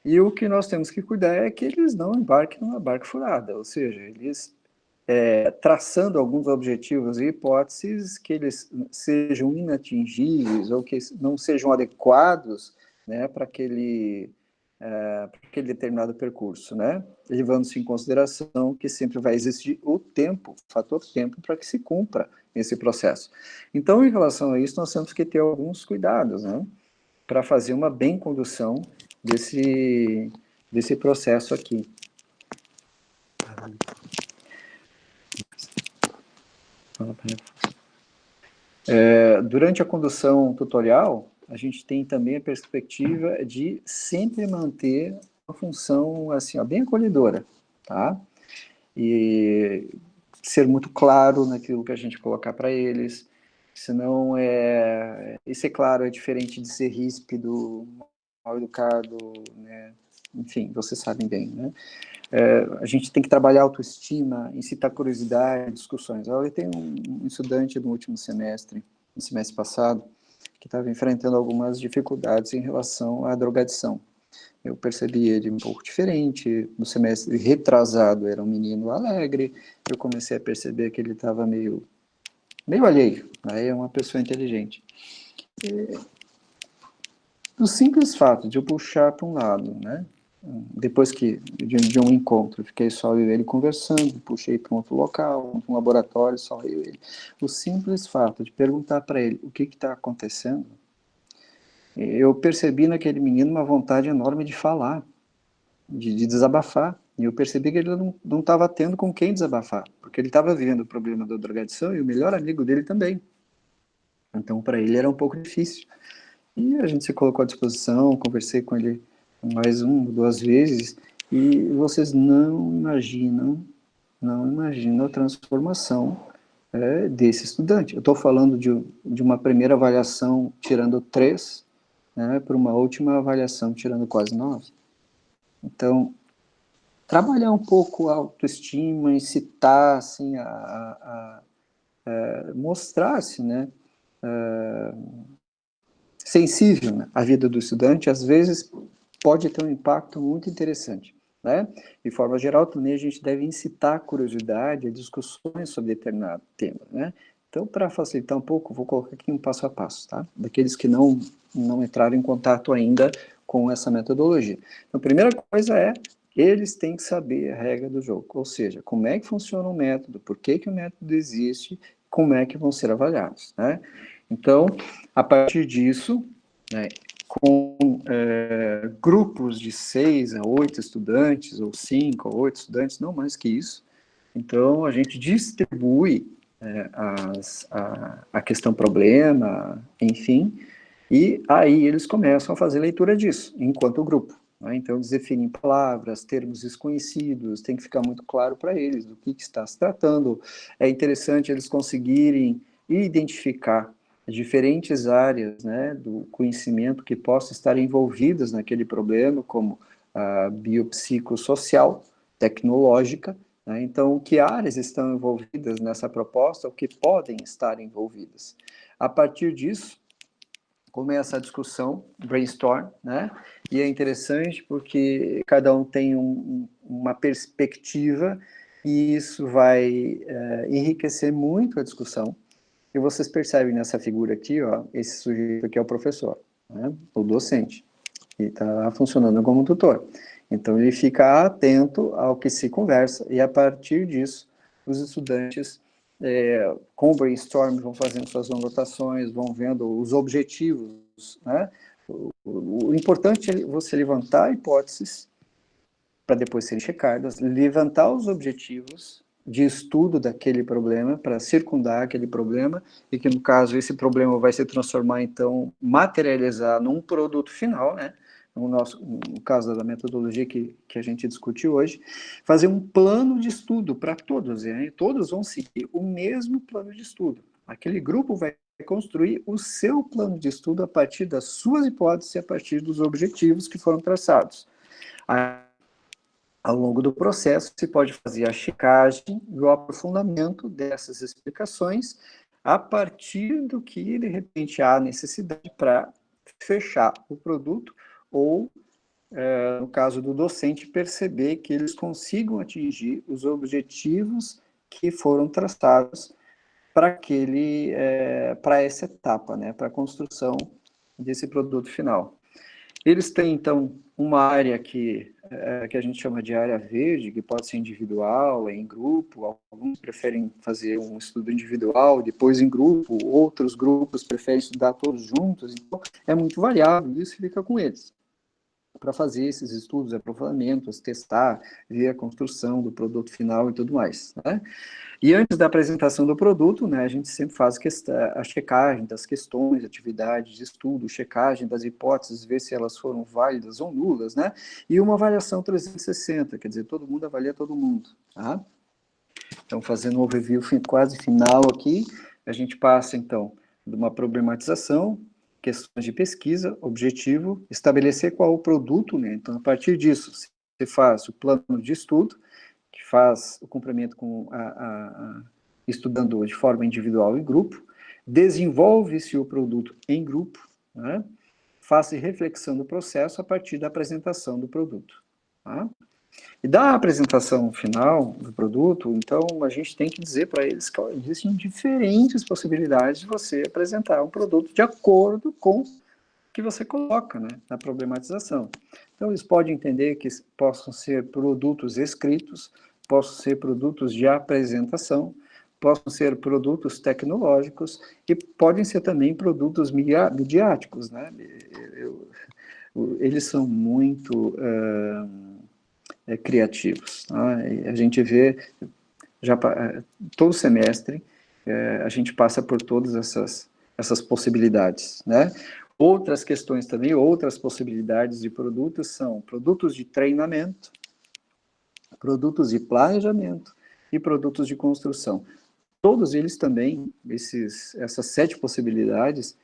E o que nós temos que cuidar é que eles não embarquem numa barca furada, ou seja, eles traçando alguns objetivos e hipóteses que eles sejam inatingíveis ou que não sejam adequados, né, para aquele determinado percurso, né, levando-se em consideração que sempre vai existir o tempo, o fator tempo, para que se cumpra esse processo. Então, em relação a isso, nós temos que ter alguns cuidados, né, para fazer uma bem condução desse processo aqui. Durante a condução tutorial, a gente tem também a perspectiva de sempre manter uma função assim, ó, bem acolhedora, tá? E ser muito claro naquilo que a gente colocar para eles, senão e ser claro é diferente de ser ríspido, mal educado, né? Enfim, vocês sabem bem, né? A gente tem que trabalhar autoestima, incitar curiosidade, discussões. Eu tenho um estudante no último semestre, no semestre passado, que estava enfrentando algumas dificuldades em relação à drogadição. Eu percebi ele um pouco diferente, no semestre retrasado era um menino alegre, eu comecei a perceber que ele estava meio alheio, aí é uma pessoa inteligente. O simples fato de eu puxar para um lado, né? Depois de um encontro, fiquei só eu e ele conversando, puxei para um outro local, um laboratório, só eu e ele. O simples fato de perguntar para ele o que está acontecendo, eu percebi naquele menino uma vontade enorme de falar, de desabafar. E eu percebi que ele não estava tendo com quem desabafar, porque ele estava vivendo o problema da drogadição e o melhor amigo dele também. Então, para ele era um pouco difícil. E a gente se colocou à disposição, conversei com ele mais 1 ou 2 vezes, e vocês não imaginam a transformação desse estudante. Eu estou falando de uma primeira avaliação tirando 3, né, para uma última avaliação tirando quase 9. Então, trabalhar um pouco a autoestima, incitar, assim, mostrar-se, né, sensível, né, à vida do estudante, às vezes pode ter um impacto muito interessante, né? De forma geral, também a gente deve incitar a curiosidade, a discussões sobre determinado tema, né? Então, para facilitar um pouco, vou colocar aqui um passo a passo, tá? Daqueles que não entraram em contato ainda com essa metodologia. Então, a primeira coisa eles têm que saber a regra do jogo, ou seja, como é que funciona o método, por que o método existe, como é que vão ser avaliados, né? Então, a partir disso, né, com grupos de 6 a 8 estudantes, ou 5 a 8 estudantes, não mais que isso, então a gente distribui a questão problema, enfim, e aí eles começam a fazer leitura disso, enquanto grupo. Né? Então, eles definem palavras, termos desconhecidos, tem que ficar muito claro para eles do que está se tratando. É interessante eles conseguirem identificar diferentes áreas, né, do conhecimento que possam estar envolvidas naquele problema, como a biopsicossocial, tecnológica, né? Então, que áreas estão envolvidas nessa proposta, ou que podem estar envolvidas. A partir disso, começa a discussão, brainstorm, né? E é interessante porque cada um tem uma perspectiva e isso vai enriquecer muito a discussão. E vocês percebem nessa figura aqui, ó, esse sujeito aqui é o professor, né? O docente, que está funcionando como tutor. Então, ele fica atento ao que se conversa e, a partir disso, os estudantes, com o brainstorm, vão fazendo suas anotações, vão vendo os objetivos, né? O importante é você levantar hipóteses para depois serem checadas, levantar os objetivos de estudo daquele problema para circundar aquele problema e que, no caso, esse problema vai se transformar, então, materializar num produto final, né? No caso da metodologia que a gente discutiu hoje, fazer um plano de estudo para todos, né? Todos vão seguir o mesmo plano de estudo. Aquele grupo vai construir o seu plano de estudo a partir das suas hipóteses e a partir dos objetivos que foram traçados. Ao longo do processo, se pode fazer a checagem e o aprofundamento dessas explicações a partir do que, de repente, há necessidade para fechar o produto ou, no caso do docente, perceber que eles consigam atingir os objetivos que foram traçados para essa etapa, né, para a construção desse produto final. Eles têm, então, uma área que a gente chama de área verde, que pode ser individual, em grupo, alguns preferem fazer um estudo individual, depois em grupo, outros grupos preferem estudar todos juntos, então é muito variável, isso fica com eles, para fazer esses estudos, aprofundamentos, testar, ver a construção do produto final e tudo mais, né? E antes da apresentação do produto, né, a gente sempre faz a checagem das questões, atividades de estudo, checagem das hipóteses, ver se elas foram válidas ou nulas, né? E uma avaliação 360, quer dizer, todo mundo avalia todo mundo, tá? Então, fazendo um overview quase final aqui, a gente passa, então, de uma problematização, questões de pesquisa, objetivo, estabelecer qual é o produto, né? Então, a partir disso, você faz o plano de estudo, que faz o cumprimento com estudando de forma individual e grupo, desenvolve-se o produto em grupo, né? Faça reflexão do processo a partir da apresentação do produto. Tá? E da apresentação final do produto, então, a gente tem que dizer para eles que existem diferentes possibilidades de você apresentar um produto de acordo com o que você coloca, né, na problematização. Então, eles podem entender que possam ser produtos escritos, possam ser produtos de apresentação, possam ser produtos tecnológicos e podem ser também produtos midiáticos, né? Eles são muito criativos. Tá? A gente vê, todo semestre, a gente passa por todas essas possibilidades, né? Outras questões também, outras possibilidades de produtos são produtos de treinamento, produtos de planejamento e produtos de construção. Todos eles também, essas 7 possibilidades,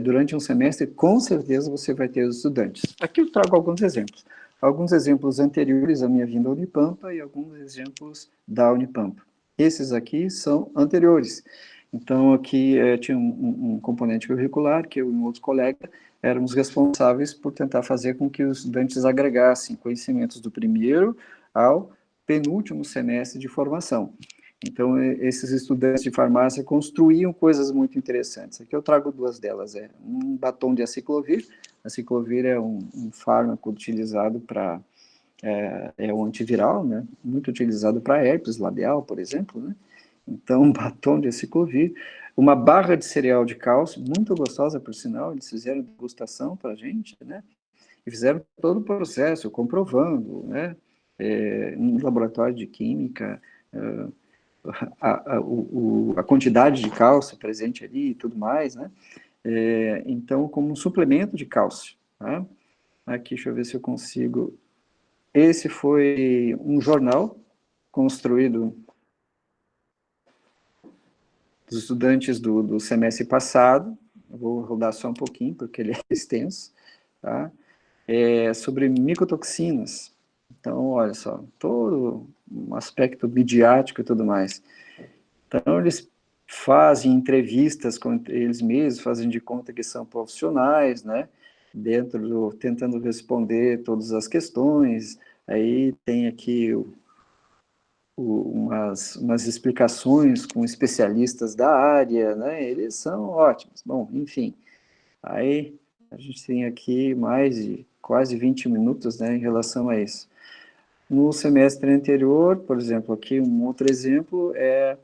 durante um semestre, com certeza você vai ter os estudantes. Aqui eu trago alguns exemplos. Alguns exemplos anteriores à minha vinda à Unipampa e alguns exemplos da Unipampa. Esses aqui são anteriores. Então, aqui tinha um componente curricular, que eu e um outro colega éramos responsáveis por tentar fazer com que os estudantes agregassem conhecimentos do primeiro ao penúltimo semestre de formação. Então, esses estudantes de farmácia construíam coisas muito interessantes. Aqui eu trago 2 delas. Um batom de aciclovir. Aciclovir é um fármaco utilizado para... um antiviral, né? Muito utilizado para herpes labial, por exemplo, né? Então, um batom de aciclovir. Uma barra de cereal de cálcio, muito gostosa, por sinal. Eles fizeram degustação para a gente, né? E fizeram todo o processo, comprovando, né? No laboratório de química... a quantidade de cálcio presente ali e tudo mais, né? Então, como um suplemento de cálcio, tá? Aqui, deixa eu ver se eu consigo... Esse foi um jornal construído, os estudantes do semestre passado, eu vou rodar só um pouquinho, porque ele é extenso, tá? Sobre micotoxinas. Então, olha só, todo um aspecto midiático e tudo mais. Então, eles fazem entrevistas com eles mesmos, fazem de conta que são profissionais, né? Tentando responder todas as questões. Aí tem aqui umas explicações com especialistas da área, né? Eles são ótimos. Bom, enfim, aí a gente tem aqui mais de quase 20 minutos, né, em relação a isso. No semestre anterior, por exemplo, aqui um outro exemplo é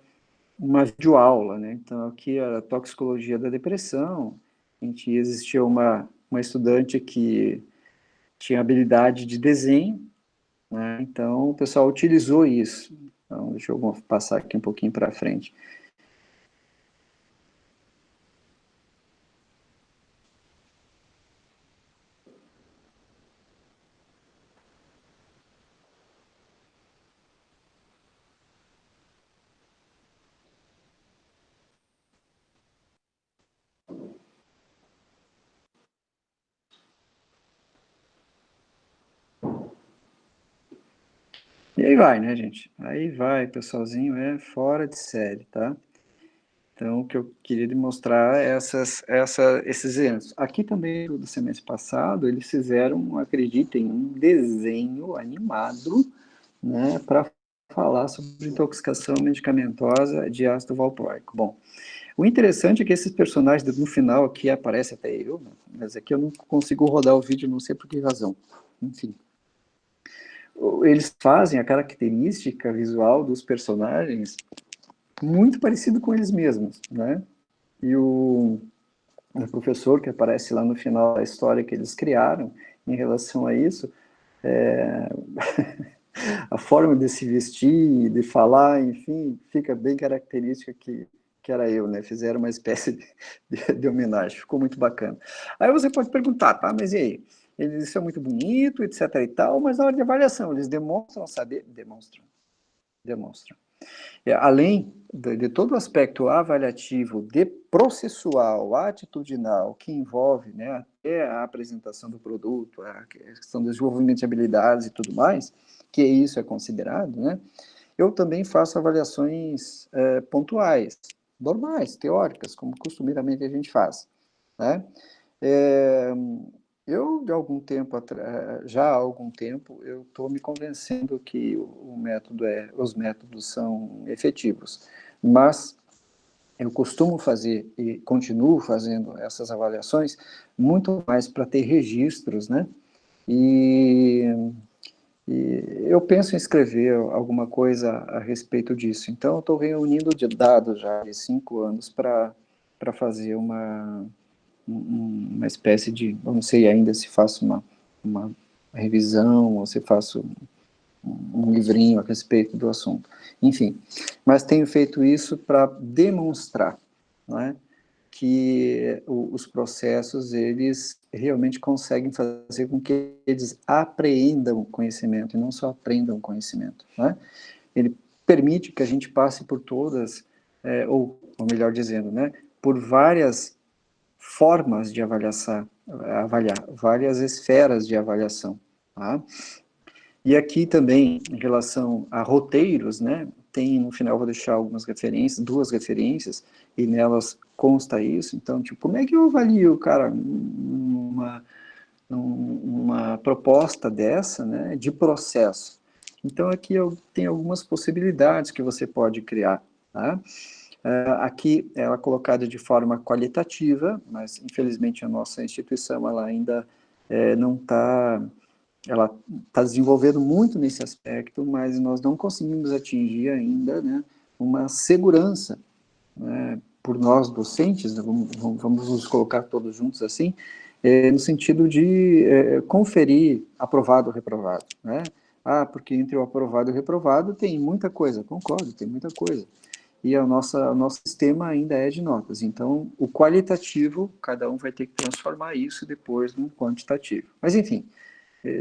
uma videoaula, né? Então, aqui a toxicologia da depressão, existia uma estudante que tinha habilidade de desenho, né? Então, o pessoal utilizou isso. Então, deixa eu passar aqui um pouquinho para frente. E aí vai, né, gente? Aí vai, pessoalzinho, é fora de série, tá? Então, o que eu queria demonstrar é esses exemplos. Aqui também, do semestre passado, eles fizeram, acreditem, um desenho animado, né, para falar sobre intoxicação medicamentosa de ácido valproico. Bom, o interessante é que esses personagens, no final, aqui aparece até eu, mas aqui eu não consigo rodar o vídeo, não sei por que razão. Enfim. Eles fazem a característica visual dos personagens muito parecido com eles mesmos, né? E o professor que aparece lá no final da história que eles criaram em relação a isso, a forma de se vestir, de falar, enfim, fica bem característica que era eu, né? Fizeram uma espécie de homenagem, ficou muito bacana. Aí você pode perguntar, tá, mas e aí? Eles são muito bonitos, etc e tal, mas na hora de avaliação, eles demonstram saber? Demonstram. Além de todo o aspecto avaliativo, de processual, atitudinal, que envolve, né, até a apresentação do produto, a questão do desenvolvimento de habilidades e tudo mais, que isso é considerado, né, eu também faço avaliações pontuais, normais, teóricas, como costumeiramente a gente faz, né. Eu, de algum tempo, já há algum tempo, eu estou me convencendo que os métodos são efetivos, mas eu costumo fazer e continuo fazendo essas avaliações muito mais para ter registros, né? E, e eu penso em escrever alguma coisa a respeito disso. Então, eu estou reunindo dados já de 5 anos para fazer uma espécie de, eu não sei ainda se faço uma revisão ou se faço um livrinho a respeito do assunto. Enfim, mas tenho feito isso para demonstrar, não é, que os processos, eles realmente conseguem fazer com que eles apreendam conhecimento e não só aprendam conhecimento, não é? Ele permite que a gente passe por todas, ou melhor dizendo, né, por várias formas de avaliar, várias esferas de avaliação, tá? E aqui também, em relação a roteiros, né, tem, no final, vou deixar algumas referências, 2 referências, e nelas consta isso. Então, tipo, como é que eu avalio, cara, uma proposta dessa, né, de processo? Então, aqui eu tenho algumas possibilidades que você pode criar, tá? Aqui ela é colocada de forma qualitativa, mas infelizmente a nossa instituição ela ainda não está, ela está desenvolvendo muito nesse aspecto, mas nós não conseguimos atingir ainda, né, uma segurança, né, por nós docentes, né, vamos nos colocar todos juntos assim, no sentido de conferir aprovado ou reprovado, né? Ah, porque entre o aprovado e o reprovado tem muita coisa, concordo, tem muita coisa. E o nosso sistema ainda é de notas. Então, o qualitativo, cada um vai ter que transformar isso depois no quantitativo. Mas, enfim,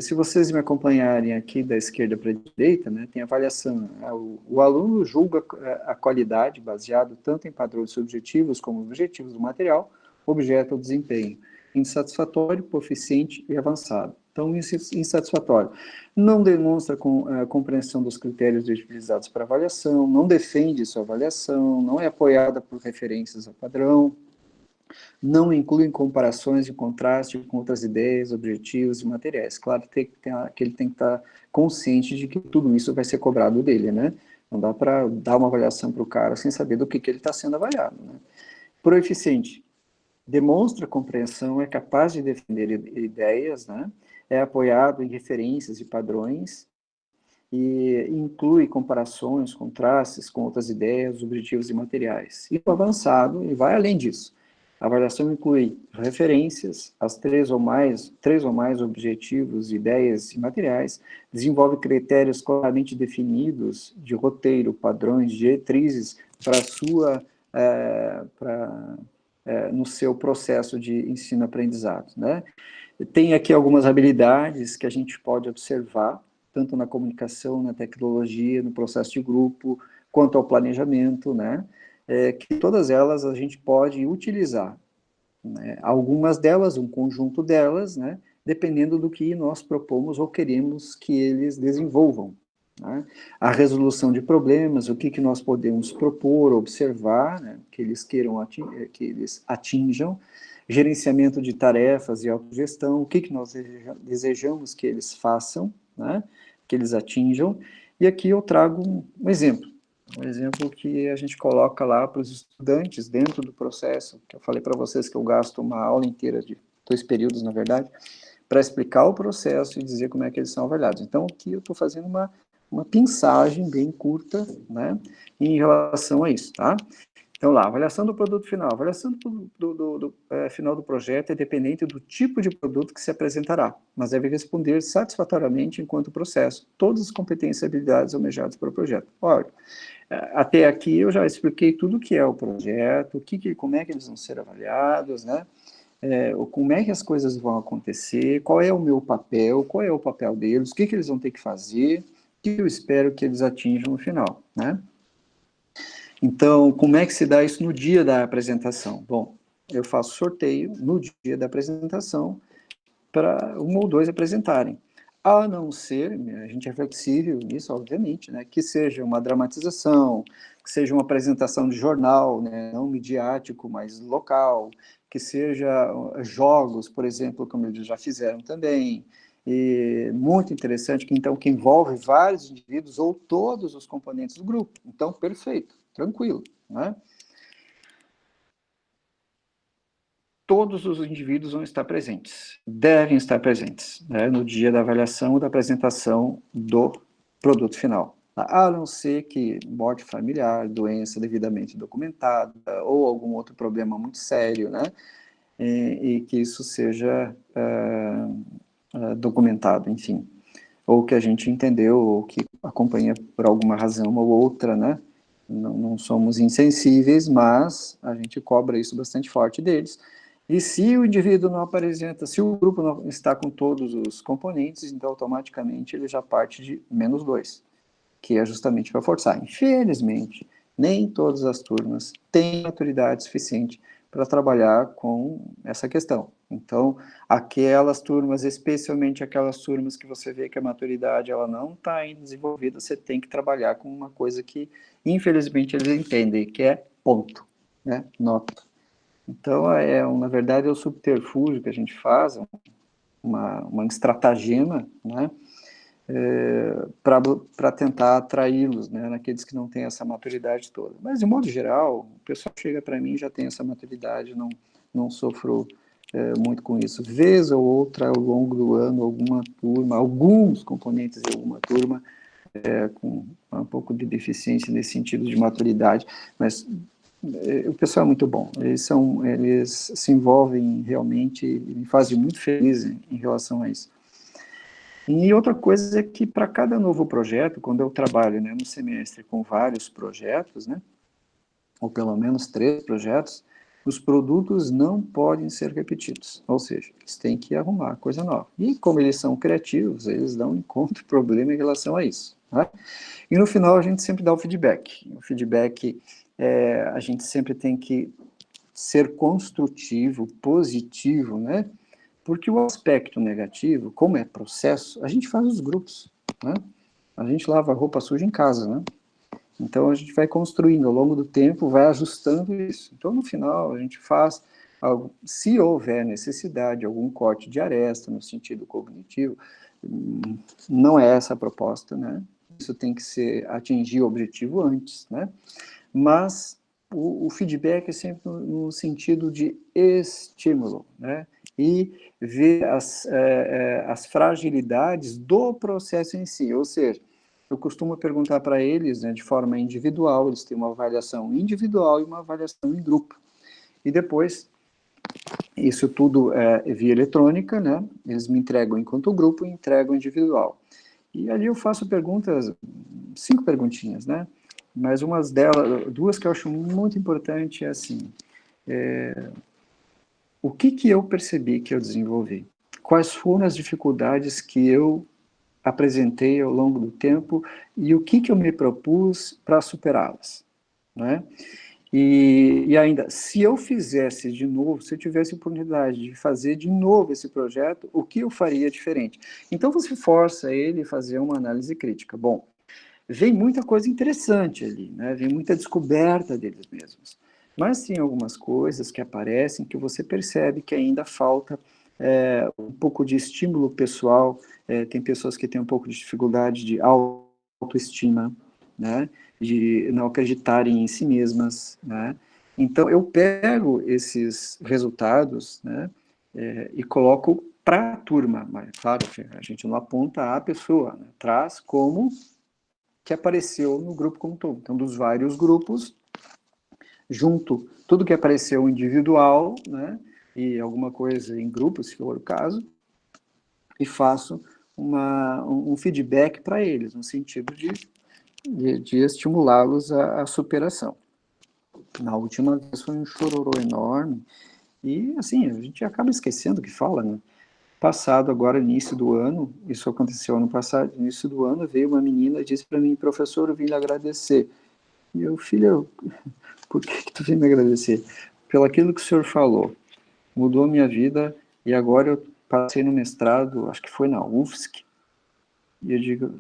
Se vocês me acompanharem aqui da esquerda para a direita, né, tem avaliação. O aluno julga a qualidade baseado tanto em padrões subjetivos como objetivos do material, objeto ou desempenho. Insatisfatório, proficiente e avançado. Então, insatisfatório. Não demonstra compreensão dos critérios utilizados para avaliação, não defende sua avaliação, não é apoiada por referências ao padrão, não incluem comparações e contraste com outras ideias, objetivos e materiais. Claro que ele tem que estar consciente de que tudo isso vai ser cobrado dele, né? Não dá para dar uma avaliação para o cara sem saber do que ele está sendo avaliado, né? Proeficiente. Demonstra compreensão, é capaz de defender ideias, né? É apoiado em referências e padrões, e inclui comparações, contrastes com outras ideias, objetivos e materiais. E o avançado, e vai além disso. A avaliação inclui referências, as três ou mais objetivos, ideias e materiais, desenvolve critérios claramente definidos de roteiro, padrões, diretrizes no seu processo de ensino-aprendizado, né? Tem aqui algumas habilidades que a gente pode observar, tanto na comunicação, na tecnologia, no processo de grupo, quanto ao planejamento, né? Que todas elas a gente pode utilizar, né? Algumas delas, um conjunto delas, né? Dependendo do que nós propomos ou queremos que eles desenvolvam, né? A resolução de problemas, o que nós podemos propor, observar, né? Que eles queiram que eles atinjam, gerenciamento de tarefas e autogestão, o que nós desejamos que eles façam, né? Que eles atinjam, e aqui eu trago um exemplo que a gente coloca lá para os estudantes dentro do processo, que eu falei para vocês que eu gasto uma aula inteira de 2 períodos, na verdade, para explicar o processo e dizer como é que eles são avaliados. Então, aqui eu estou fazendo uma pincagem bem curta, né, em relação a isso, tá? Então, lá, avaliação do produto final. A avaliação do final do projeto é dependente do tipo de produto que se apresentará, mas deve responder satisfatoriamente enquanto processo todas as competências e habilidades almejadas para o projeto. Olha, até aqui eu já expliquei tudo o que é o projeto, como é que eles vão ser avaliados, né? Como é que as coisas vão acontecer, qual é o meu papel, qual é o papel deles, o que eles vão ter que fazer, o que eu espero que eles atinjam no final, né? Então, como é que se dá isso no dia da apresentação? Bom, eu faço sorteio no dia da apresentação para 1 ou 2 apresentarem. A não ser, a gente é flexível nisso, obviamente, né, que seja uma dramatização, que seja uma apresentação de jornal, né, não midiático, mas local, que seja jogos, por exemplo, como eles já fizeram também, e muito interessante, que envolve vários indivíduos ou todos os componentes do grupo. Então, perfeito, tranquilo, né? Todos os indivíduos vão estar presentes, devem estar presentes, né, no dia da avaliação ou da apresentação do produto final. A não ser que morte familiar, doença devidamente documentada, ou algum outro problema muito sério, né, e que isso seja documentado, enfim. Ou que a gente entendeu, ou que acompanha por alguma razão ou outra, né, não somos insensíveis, mas a gente cobra isso bastante forte deles. E se o indivíduo não apresenta, se o grupo não está com todos os componentes, então automaticamente ele já parte de -2, que é justamente para forçar. Infelizmente, nem todas as turmas têm maturidade suficiente para trabalhar com essa questão. Então, aquelas turmas, especialmente aquelas turmas que você vê que a maturidade ela não está ainda desenvolvida, você tem que trabalhar com uma coisa que, infelizmente, eles entendem, que é ponto, né? Nota. Então, na verdade, é o subterfúgio que a gente faz, uma estratagema, né, para tentar atraí-los, né, naqueles que não têm essa maturidade toda. Mas, de modo geral, o pessoal chega para mim e já tem essa maturidade, não sofro muito com isso. Vez ou outra, ao longo do ano, alguma turma, alguns componentes de alguma turma, com um pouco de deficiência nesse sentido de maturidade, mas o pessoal é muito bom, eles se envolvem realmente e me fazem muito feliz em relação a isso. E outra coisa é que para cada novo projeto, quando eu trabalho, né, no semestre com vários projetos, né, ou pelo menos 3 projetos, os produtos não podem ser repetidos, ou seja, eles têm que arrumar coisa nova. E como eles são criativos, eles não encontram problema em relação a isso. Né? E no final a gente sempre dá o feedback. O feedback, a gente sempre tem que ser construtivo, positivo, né? Porque o aspecto negativo, como é processo, a gente faz os grupos, né? A gente lava a roupa suja em casa, né? Então, a gente vai construindo ao longo do tempo, vai ajustando isso. Então, no final, a gente faz, se houver necessidade, algum corte de aresta no sentido cognitivo, não é essa a proposta, né? Isso tem que atingir o objetivo antes, né? Mas o feedback é sempre no sentido de estímulo, né? E ver as fragilidades do processo em si, ou seja, eu costumo perguntar para eles, né, de forma individual, eles têm uma avaliação individual e uma avaliação em grupo. E depois, isso tudo é via eletrônica, né? Eles me entregam enquanto grupo e entregam individual. E ali eu faço perguntas, 5 perguntinhas, né? Mas umas delas, 2 que eu acho muito importante é assim, o que eu percebi que eu desenvolvi? Quais foram as dificuldades que eu apresentei ao longo do tempo e o que eu me propus para superá-las, né? E ainda, se eu fizesse de novo, se eu tivesse oportunidade de fazer de novo esse projeto, o que eu faria diferente? Então você força ele a fazer uma análise crítica. Bom, vem muita coisa interessante ali, né? Vem muita descoberta deles mesmos. Mas tem algumas coisas que aparecem que você percebe que ainda falta um pouco de estímulo pessoal. Tem pessoas que têm um pouco de dificuldade de autoestima, né? De não acreditarem em si mesmas, né? Então, eu pego esses resultados, né? E coloco para a turma. Mas, claro, a gente não aponta a pessoa, né? Traz como que apareceu no grupo como um todo. Então, dos vários grupos, junto tudo que apareceu individual, né, e alguma coisa em grupo, se for o caso, e faço um feedback para eles, no sentido de estimulá-los à superação. Na última vez foi um chororô enorme, e assim, a gente acaba esquecendo que fala, né? Passado, agora, início do ano, isso aconteceu ano passado, início do ano, veio uma menina e disse para mim, professor, eu vim lhe agradecer. E eu, filho, por que tu veio me agradecer? Pelo aquilo que o senhor falou. Mudou a minha vida e agora eu passei no mestrado, acho que foi na UFSC, e eu digo,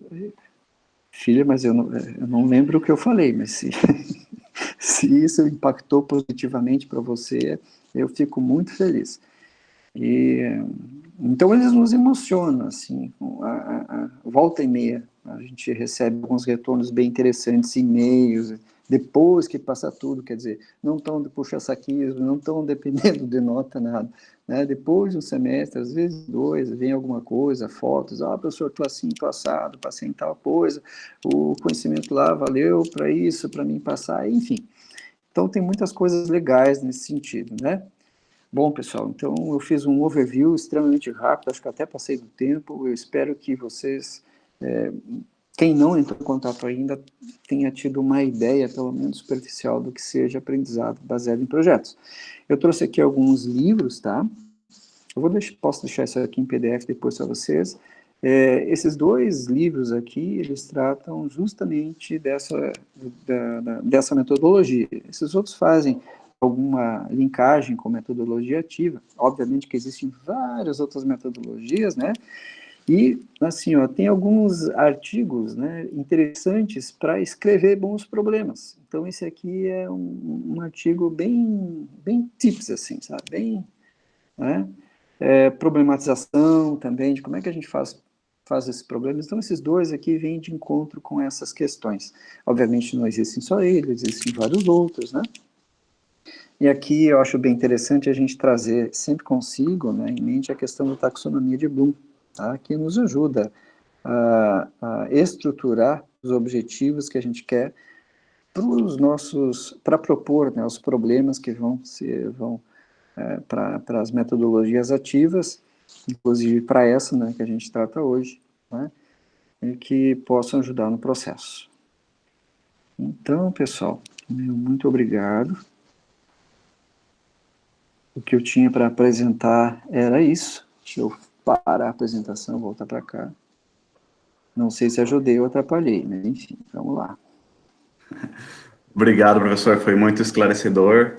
filha, mas eu não lembro o que eu falei, mas se isso impactou positivamente para você, eu fico muito feliz. E então eles nos emocionam, assim, volta e meia, a gente recebe alguns retornos bem interessantes, e-mails, depois que passa tudo, quer dizer, não estão de puxa-saquismo, não estão dependendo de nota, nada, né? Depois de um semestre, às vezes 2, vem alguma coisa, fotos, professor, estou assim, estou assado, passei em tal coisa, o conhecimento lá valeu para isso, para mim passar, enfim. Então tem muitas coisas legais nesse sentido, né? Bom, pessoal, então eu fiz um overview extremamente rápido, acho que até passei do tempo, eu espero que vocês, quem não entrou em contato ainda, tenha tido uma ideia, pelo menos superficial, do que seja aprendizado baseado em projetos. Eu trouxe aqui alguns livros, tá? Posso deixar isso aqui em PDF depois para vocês. Esses 2 livros aqui, eles tratam justamente dessa metodologia. Esses outros fazem alguma linkagem com metodologia ativa. Obviamente que existem várias outras metodologias, né? E, assim, tem alguns artigos, né, interessantes para escrever bons problemas. Então, esse aqui é um artigo bem tips, assim, sabe? Bem, né? Problematização também, de como é que a gente faz esses problemas. Então, esses 2 aqui vêm de encontro com essas questões. Obviamente, não existem só eles, existem vários outros, né? E aqui eu acho bem interessante a gente trazer sempre consigo, né, em mente a questão da taxonomia de Bloom, tá? Que nos ajuda a estruturar os objetivos que a gente quer para propor, né, os problemas que vão para as metodologias ativas, inclusive para essa, né, que a gente trata hoje, né, e que possam ajudar no processo. Então, pessoal, muito obrigado. o que eu tinha para apresentar era isso. Deixa eu parar a apresentação, voltar para cá. Não sei se ajudei ou atrapalhei, mas enfim, vamos lá. Obrigado, professor, foi muito esclarecedor.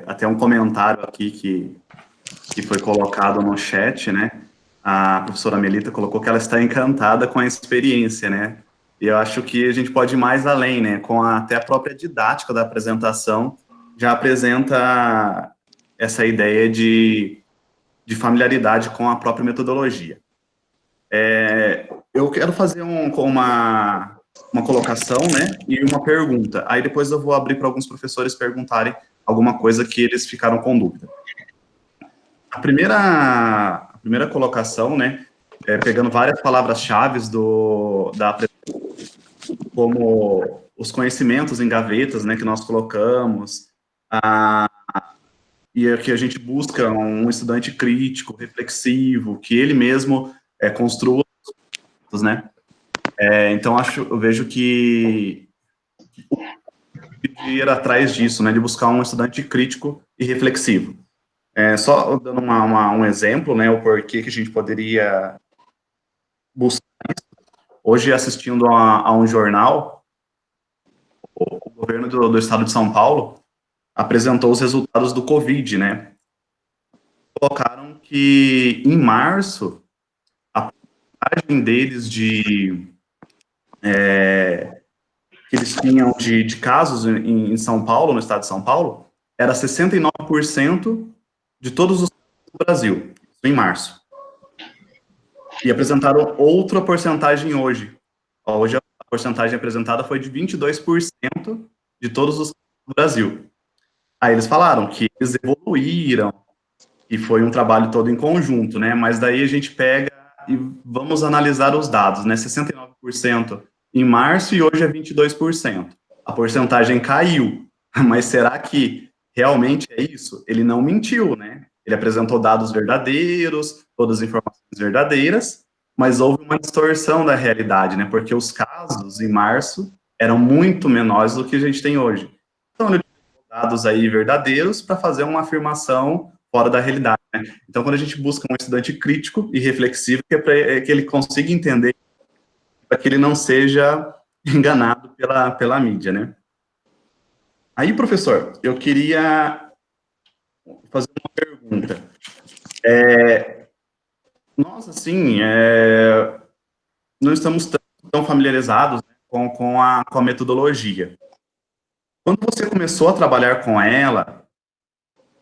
Até um comentário aqui que foi colocado no chat, né? A professora Melita colocou que ela está encantada com a experiência, né? E eu acho que a gente pode ir mais além, né? Até a própria didática da apresentação já apresenta essa ideia de familiaridade com a própria metodologia. Eu quero fazer uma colocação, né, e uma pergunta. Aí depois eu vou abrir para alguns professores perguntarem alguma coisa que eles ficaram com dúvida. A primeira colocação, né, pegando várias palavras-chave da apresentação, como os conhecimentos em gavetas, né, que nós colocamos, e aqui a gente busca um estudante crítico, reflexivo, que ele mesmo construa, né? Então, eu vejo que ir atrás disso, né, de buscar um estudante crítico e reflexivo. Só dando um exemplo, né, o porquê que a gente poderia buscar isso. Hoje, assistindo a um jornal, o governo do estado de São Paulo apresentou os resultados do Covid, né? Colocaram que, em março, a porcentagem deles que eles tinham de casos em São Paulo, no estado de São Paulo, era 69% de todos os casos do Brasil, em março. E apresentaram outra porcentagem hoje. Hoje a porcentagem apresentada foi de 22% de todos os casos do Brasil. Aí eles falaram que eles evoluíram, e foi um trabalho todo em conjunto, né? Mas daí a gente pega e vamos analisar os dados, né? 69% em março e hoje é 22%. A porcentagem caiu, mas será que realmente é isso? Ele não mentiu, né? Ele apresentou dados verdadeiros, todas as informações verdadeiras, mas houve uma distorção da realidade, né? Porque os casos em março eram muito menores do que a gente tem hoje. Então, ele usou dados aí verdadeiros para fazer uma afirmação fora da realidade, né? Então, quando a gente busca um estudante crítico e reflexivo, que que ele consiga entender, para que ele não seja enganado pela mídia, né? Aí, professor, eu queria fazer uma pergunta. Nós, assim, não estamos tão familiarizados, né, com a metodologia. Quando você começou a trabalhar com ela,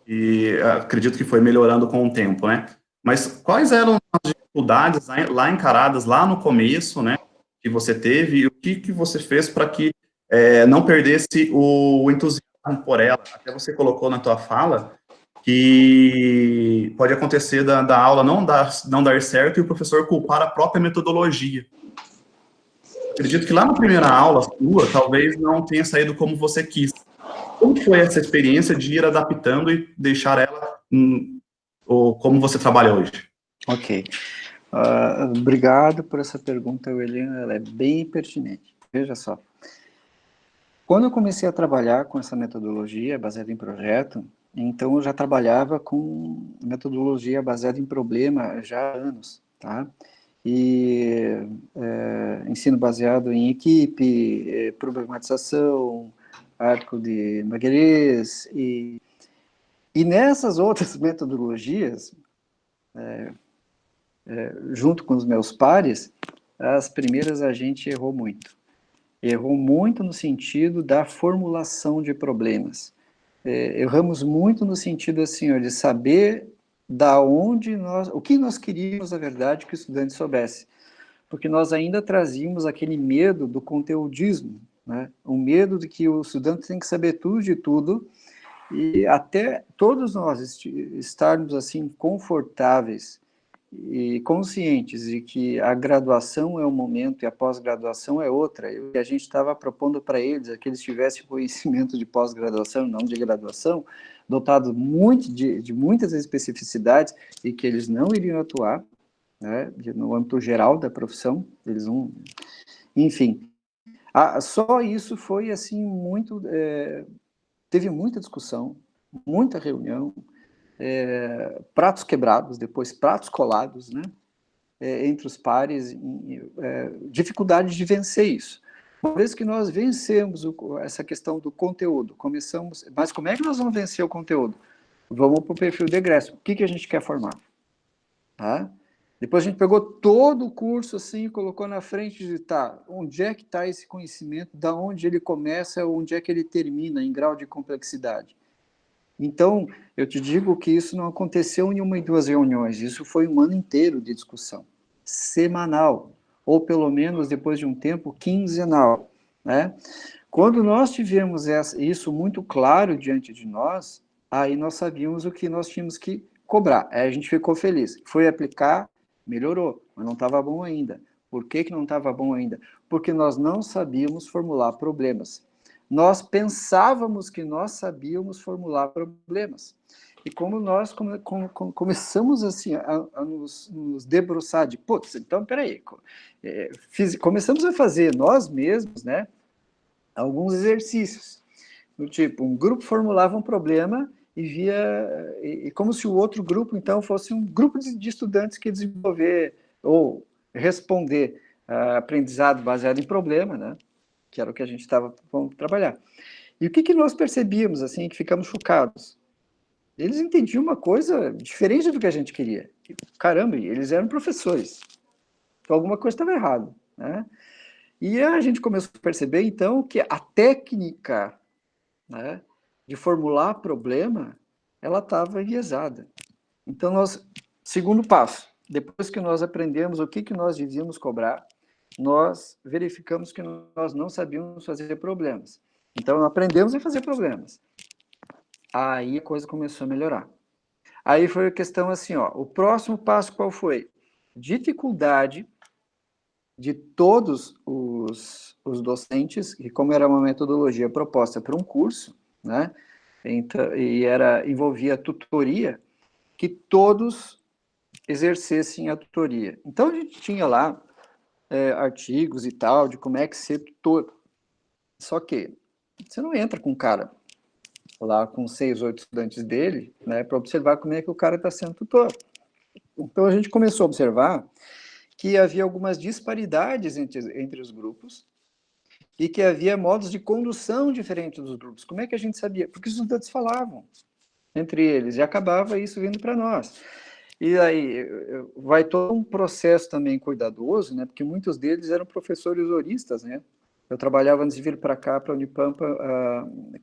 e acredito que foi melhorando com o tempo, né? Mas quais eram as dificuldades lá encaradas, lá no começo, né, que você teve, e o que você fez para que não perdesse o entusiasmo por ela? Até você colocou na tua fala que pode acontecer da aula não dar certo e o professor culpar a própria metodologia. Acredito que lá na primeira aula sua, talvez não tenha saído como você quis. Como foi essa experiência de ir adaptando e deixar ela como você trabalha hoje? Ok. Obrigado por essa pergunta, Helena, ela é bem pertinente. Veja só. Quando eu comecei a trabalhar com essa metodologia baseada em projeto, então eu já trabalhava com metodologia baseada em problema já há anos, tá? E ensino baseado em equipe, problematização, arco de Magalhães, e nessas outras metodologias, junto com os meus pares, as primeiras a gente errou muito. Errou muito no sentido da formulação de problemas. Erramos muito no sentido assim, ó, de saber o que nós queríamos, na verdade, que o estudante soubesse. Porque nós ainda trazíamos aquele medo do conteudismo, né? O medo de que o estudante tem que saber tudo de tudo, e até todos nós estarmos assim confortáveis e conscientes de que a graduação é um momento e a pós-graduação é outra. E a gente estava propondo para eles que eles tivessem conhecimento de pós-graduação, não de graduação, dotado de muitas especificidades e que eles não iriam atuar, né, no âmbito geral da profissão, eles não... Enfim, só isso foi assim muito... teve muita discussão, muita reunião, pratos quebrados, depois pratos colados, né? Entre os pares, dificuldade de vencer isso. Uma vez que nós vencemos essa questão do conteúdo, mas como é que nós vamos vencer o conteúdo? Vamos para o perfil de egresso. O que a gente quer formar? Tá? Depois a gente pegou todo o curso assim, colocou na frente de onde é que está esse conhecimento, da onde ele começa, onde é que ele termina, em grau de complexidade. Então, eu te digo que isso não aconteceu em uma e duas reuniões, isso foi um ano inteiro de discussão, semanal, ou pelo menos, depois de um tempo, quinzenal. Né? Quando nós tivemos isso muito claro diante de nós, aí nós sabíamos o que nós tínhamos que cobrar. Aí a gente ficou feliz. Foi aplicar, melhorou, mas não estava bom ainda. Por que não estava bom ainda? Porque nós não sabíamos formular problemas. Nós pensávamos que nós sabíamos formular problemas. E como nós começamos assim a nos debruçar de, putz, então, peraí, começamos a fazer nós mesmos, né, alguns exercícios, do tipo, um grupo formulava um problema e como se o outro grupo, então, fosse um grupo de estudantes que desenvolver ou responder aprendizado baseado em problema, né, que era o que a gente estava trabalhar. E o que nós percebíamos, assim, que ficamos chocados? Eles entendiam uma coisa diferente do que a gente queria. Caramba, eles eram professores. Então, alguma coisa estava errada, né? E a gente começou a perceber, então, que a técnica, né, de formular problema, ela estava enviesada. Então, segundo passo, depois que nós aprendemos o que nós devíamos cobrar, nós verificamos que nós não sabíamos fazer problemas. Então, aprendemos a fazer problemas. Aí a coisa começou a melhorar. Aí foi a questão assim, o próximo passo qual foi? Dificuldade de todos os docentes, e como era uma metodologia proposta para um curso, né, então, e envolvia tutoria, que todos exercessem a tutoria. Então, a gente tinha lá artigos e tal, de como é que ser tutor. Só que você não entra com um cara lá com 6, 8 estudantes dele, né, para observar como é que o cara está sendo tutor. Então, a gente começou a observar que havia algumas disparidades entre os grupos e que havia modos de condução diferentes dos grupos. Como é que a gente sabia? Porque os estudantes falavam entre eles e acabava isso vindo para nós. E aí vai todo um processo também cuidadoso, né, porque muitos deles eram professores horistas, né? Eu trabalhava antes de vir para cá, para a Unipampa,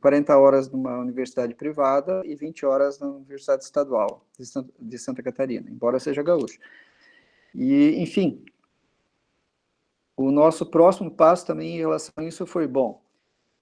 40 horas numa universidade privada e 20 horas na Universidade Estadual de Santa Catarina, embora seja gaúcho. E, enfim, o nosso próximo passo também em relação a isso foi, bom,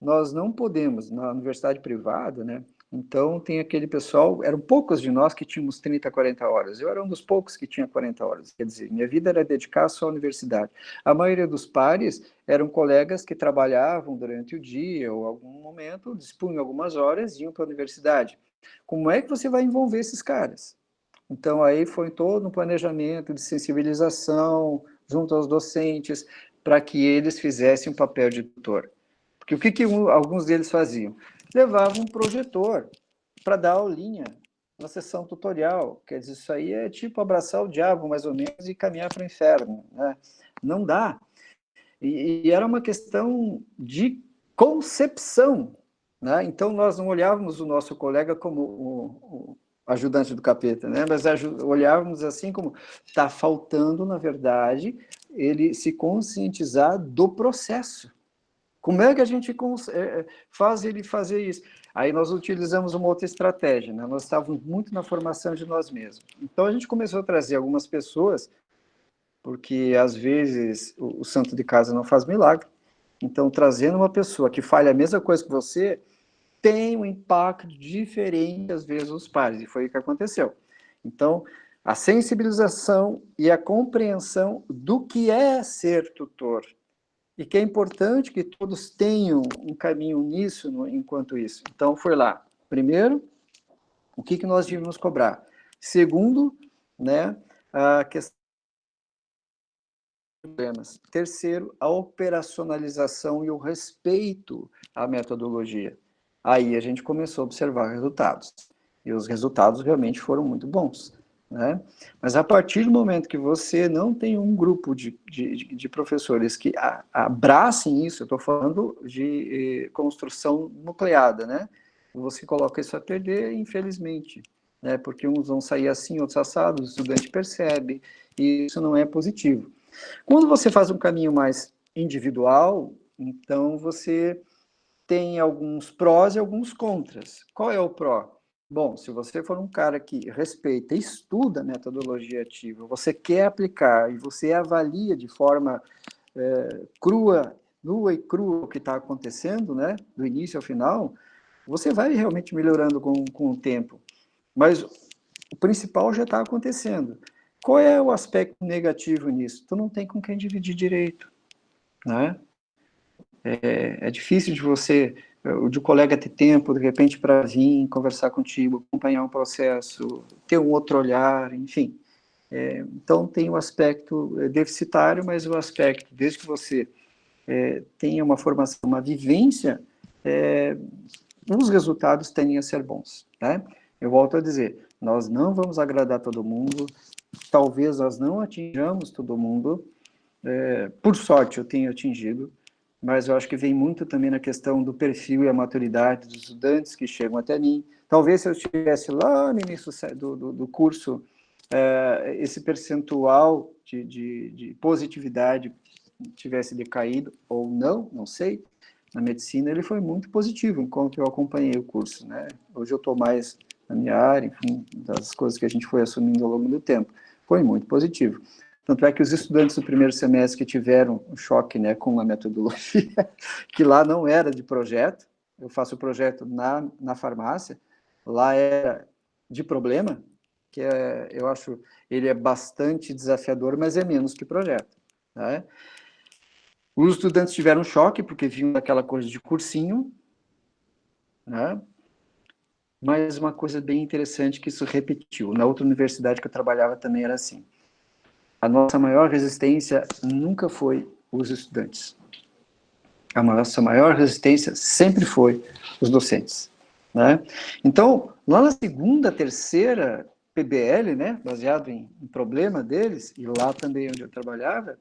nós não podemos, na universidade privada, né, então tem aquele pessoal, eram poucos de nós que tínhamos 30, 40 horas, eu era um dos poucos que tinha 40 horas, quer dizer, minha vida era dedicar só à universidade. A maioria dos pares eram colegas que trabalhavam durante o dia ou algum momento, dispunham algumas horas e iam para a universidade. Como é que você vai envolver esses caras? Então, aí foi todo um planejamento de sensibilização junto aos docentes para que eles fizessem um papel de tutor. Porque o que alguns deles faziam? Levavam um projetor para dar aulinha na sessão tutorial. Quer dizer, isso aí é tipo abraçar o diabo, mais ou menos, e caminhar para o inferno, né? Não dá. E era uma questão de concepção, né? Então, nós não olhávamos o nosso colega como o ajudante do capeta, né? Mas olhávamos assim como está faltando, na verdade, ele se conscientizar do processo. Como é que a gente faz ele fazer isso? Aí nós utilizamos uma outra estratégia, né? Nós estávamos muito na formação de nós mesmos. Então a gente começou a trazer algumas pessoas, porque às vezes o santo de casa não faz milagre. Então, trazendo uma pessoa que fale a mesma coisa que você, tem um impacto diferente, às vezes, nos pares, e foi o que aconteceu. Então, a sensibilização e a compreensão do que é ser tutor, e que é importante que todos tenham um caminho uníssono enquanto isso. Então, foi lá. Primeiro, o que nós devíamos cobrar? Segundo, né, a questão de problemas. Terceiro, a operacionalização e o respeito à metodologia. Aí a gente começou a observar resultados. E os resultados realmente foram muito bons, né? Mas a partir do momento que você não tem um grupo de professores que abracem isso, eu estou falando de construção nucleada, né? Você coloca isso a perder, infelizmente, né? Porque uns vão sair assim, outros assados, o estudante percebe, e isso não é positivo. Quando você faz um caminho mais individual, então você tem alguns prós e alguns contras. Qual é o pró? Bom, se você for um cara que respeita e estuda a metodologia ativa, você quer aplicar e você avalia de forma nua e crua o que está acontecendo, né, do início ao final, você vai realmente melhorando com o tempo. Mas o principal já está acontecendo. Qual é o aspecto negativo nisso? Tu não tem com quem dividir direito, né? É difícil de colega ter tempo, de repente, para vir conversar contigo, acompanhar um processo, ter um outro olhar, enfim. Então, tem o aspecto deficitário, mas o aspecto, desde que você tenha uma formação, uma vivência, os resultados tendem a ser bons, né? Eu volto a dizer, nós não vamos agradar todo mundo, talvez nós não atinjamos todo mundo, por sorte eu tenho atingido, mas eu acho que vem muito também na questão do perfil e a maturidade dos estudantes que chegam até mim. Talvez se eu estivesse lá no início do curso, esse percentual de positividade tivesse decaído, ou não sei. Na medicina ele foi muito positivo, enquanto eu acompanhei o curso, né? Hoje eu estou mais na minha área, enfim, das coisas que a gente foi assumindo ao longo do tempo. Foi muito positivo. Tanto é que os estudantes do primeiro semestre que tiveram um choque, né, com a metodologia, que lá não era de projeto, eu faço o projeto na farmácia, lá era de problema, que eu acho ele é bastante desafiador, mas é menos que projeto, né? Os estudantes tiveram um choque, porque vinham daquela coisa de cursinho, né? Mas uma coisa bem interessante que isso repetiu. Na outra universidade que eu trabalhava também era assim. A nossa maior resistência nunca foi os estudantes. A nossa maior resistência sempre foi os docentes, né? Então, lá na segunda, terceira PBL, né, baseado em problema deles, e lá também onde eu trabalhava,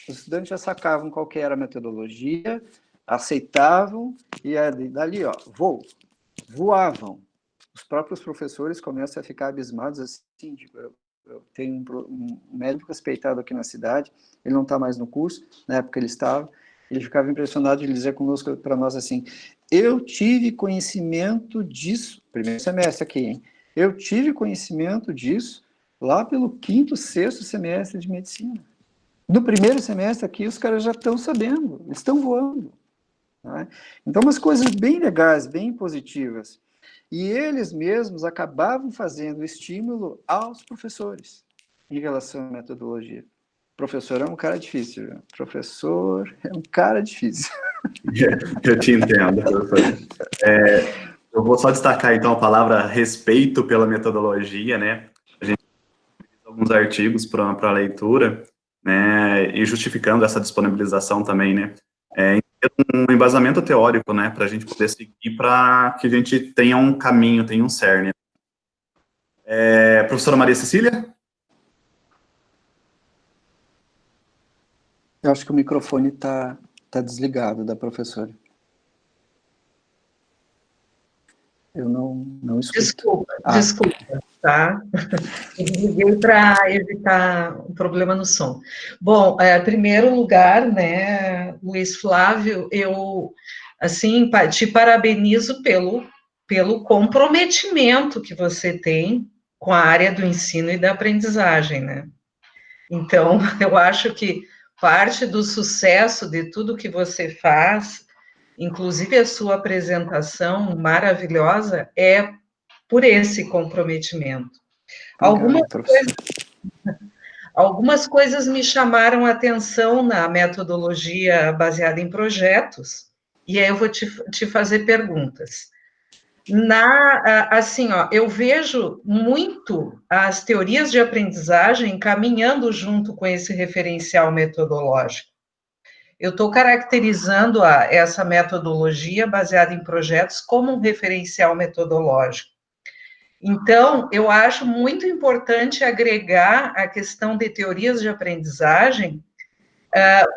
os estudantes já sacavam qual que era a metodologia, aceitavam, e dali, voavam. Os próprios professores começam a ficar abismados assim, tipo, eu tenho um médico respeitado aqui na cidade, ele não está mais no curso, na época ele estava, ele ficava impressionado de dizer conosco, para nós assim, eu tive conhecimento disso, primeiro semestre aqui, hein? Eu tive conhecimento disso lá pelo 5º, 6º semestre de medicina. No primeiro semestre aqui, os caras já estão sabendo, eles estão voando, né? Então, umas coisas bem legais, bem positivas. E eles mesmos acabavam fazendo estímulo aos professores em relação à metodologia. Professor é um cara difícil, viu? Professor é um cara difícil. Eu te entendo, professor. Eu vou só destacar, então, a palavra respeito pela metodologia, né? A gente fez alguns artigos para leitura, né? E justificando essa disponibilização também, né? Um embasamento teórico, né, para a gente poder seguir, para que a gente tenha um caminho, tenha um cerne. Professora Maria Cecília? Eu acho que o microfone está desligado da professora. Eu não escuto. Desculpa, tá? Eu desliguei para evitar um problema no som. Bom, em primeiro lugar, né, Luiz Flávio, eu, assim, te parabenizo pelo comprometimento que você tem com a área do ensino e da aprendizagem, né? Então, eu acho que parte do sucesso de tudo que você faz, inclusive a sua apresentação maravilhosa, é por esse comprometimento. Algumas coisas me chamaram a atenção na metodologia baseada em projetos, e aí eu vou te fazer perguntas. Assim, eu vejo muito as teorias de aprendizagem caminhando junto com esse referencial metodológico. Eu estou caracterizando essa metodologia baseada em projetos como um referencial metodológico. Então, eu acho muito importante agregar a questão de teorias de aprendizagem.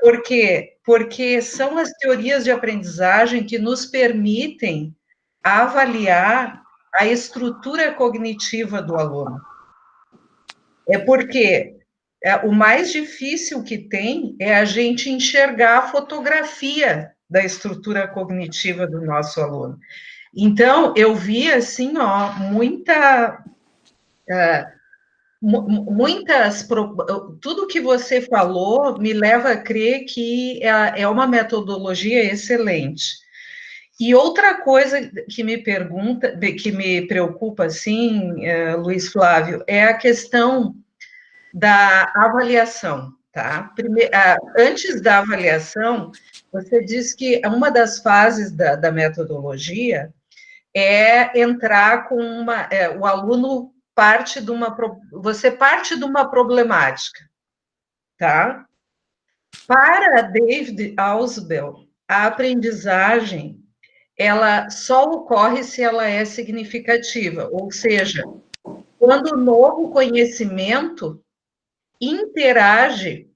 Por quê? Porque são as teorias de aprendizagem que nos permitem avaliar a estrutura cognitiva do aluno. É porque o mais difícil que tem é a gente enxergar a fotografia da estrutura cognitiva do nosso aluno. Então, eu vi, assim, ó, tudo que você falou me leva a crer que é uma metodologia excelente. E outra coisa que me preocupa, assim, Luiz Flávio, é a questão da avaliação, tá? Antes da avaliação, você diz que uma das fases da metodologia é entrar com o aluno você parte de uma problemática, tá? Para David Ausubel, a aprendizagem, ela só ocorre se ela é significativa, ou seja, quando o novo conhecimento interage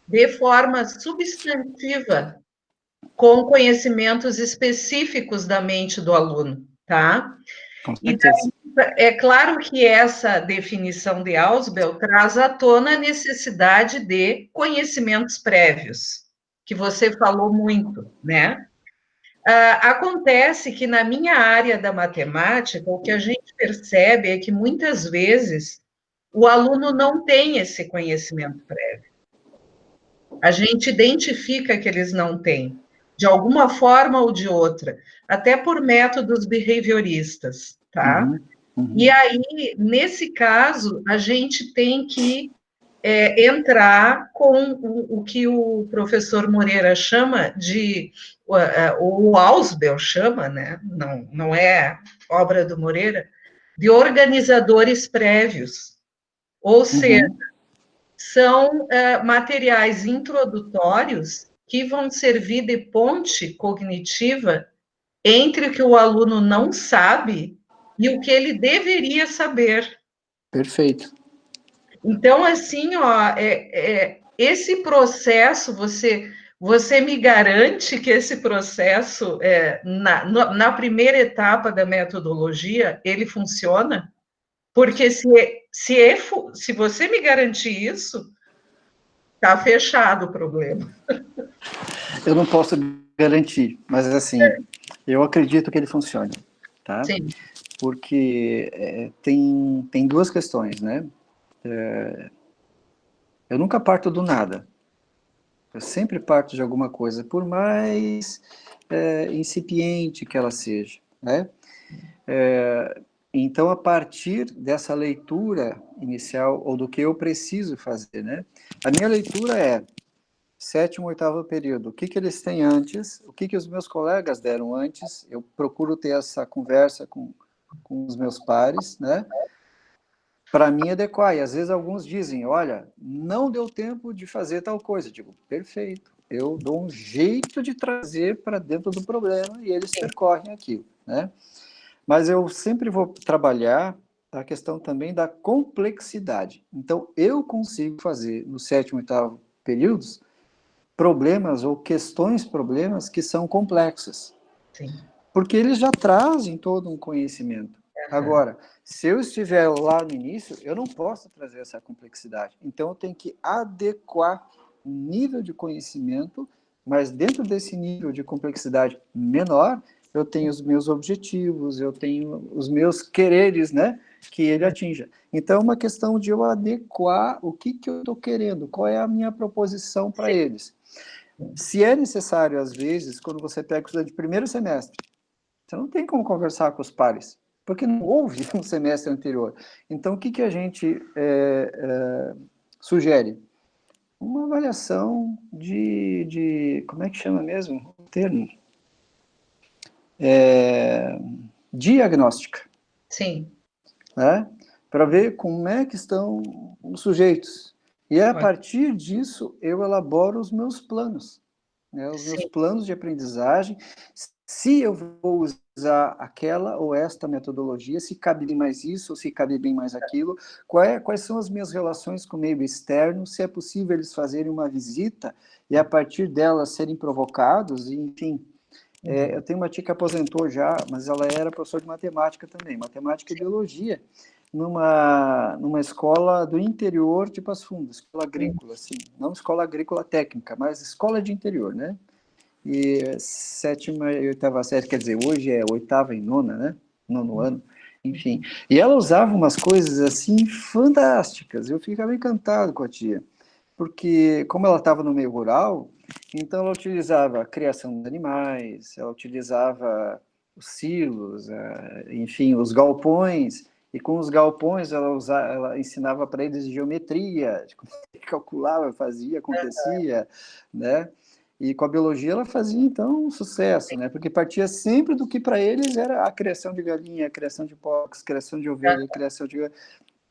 de forma substantiva com conhecimentos específicos da mente do aluno, tá? Com certeza. É claro que essa definição de Ausubel traz à tona a necessidade de conhecimentos prévios, que você falou muito, né? Acontece que na minha área da matemática, o que a gente percebe é que muitas vezes o aluno não tem esse conhecimento prévio. A gente identifica que eles não têm, de alguma forma ou de outra, até por métodos behavioristas, tá? E aí, nesse caso, a gente tem que entrar com o que o professor Moreira chama de, o Ausubel chama, né? Não é obra do Moreira, de organizadores prévios. Ou seja, são materiais introdutórios que vão servir de ponte cognitiva entre o que o aluno não sabe e o que ele deveria saber. Perfeito. Então, assim, ó, esse processo, você me garante que esse processo, na primeira etapa da metodologia, ele funciona? Porque se você me garantir isso, está fechado o problema. Eu não posso garantir, mas assim, eu acredito que ele funcione, tá? Sim. Porque tem duas questões, né? Eu nunca parto do nada. Eu sempre parto de alguma coisa, por mais incipiente que ela seja, né? Então, a partir dessa leitura inicial, ou do que eu preciso fazer, né? A minha leitura é 7º, 8º período. O que eles têm antes? O que os meus colegas deram antes? Eu procuro ter essa conversa com os meus pares, né? Para mim adequar. E às vezes alguns dizem, olha, não deu tempo de fazer tal coisa. Eu digo, perfeito. Eu dou um jeito de trazer para dentro do problema e eles percorrem aquilo, né? Mas eu sempre vou trabalhar a questão também da complexidade. Então, eu consigo fazer no 7º, 8º períodos problemas ou problemas que são complexos. Sim. Porque eles já trazem todo um conhecimento. Agora, se eu estiver lá no início, eu não posso trazer essa complexidade. Então, eu tenho que adequar o nível de conhecimento, mas dentro desse nível de complexidade menor, eu tenho os meus objetivos, eu tenho os meus quereres, né, que ele atinja. Então, é uma questão de eu adequar o que eu estou querendo, qual é a minha proposição para eles. Se é necessário, às vezes, quando você pega o estudante de primeiro semestre, você não tem como conversar com os pares, porque não houve um semestre anterior. Então, o que a gente sugere? Uma avaliação de como é que chama mesmo o termo? Diagnóstica. Sim. Né? Para ver como é que estão os sujeitos. E a partir disso, eu elaboro os meus planos. Né? Os meus planos de aprendizagem, se eu vou usar aquela ou esta metodologia, se cabe bem mais isso ou se cabe bem mais aquilo, quais são as minhas relações com o meio externo, se é possível eles fazerem uma visita e a partir dela serem provocados, e, enfim. Eu tenho uma tia que aposentou já, mas ela era professora de matemática também, matemática e biologia, numa escola do interior de Passo Fundo, escola agrícola, assim, não escola agrícola técnica, mas escola de interior, né? E sétima e oitava série, quer dizer, hoje é oitava e nona, né? Nono ano, enfim. E ela usava umas coisas assim fantásticas, eu ficava encantado com a tia, porque como ela estava no meio rural, então ela utilizava a criação de animais, ela utilizava os silos, enfim, os galpões, e com os galpões ela ensinava para eles geometria, como calculava, fazia, acontecia, né? E com a biologia ela fazia, então, um sucesso, né? Porque partia sempre do que para eles era a criação de galinha, a criação de porcos, criação de ovelha, criação de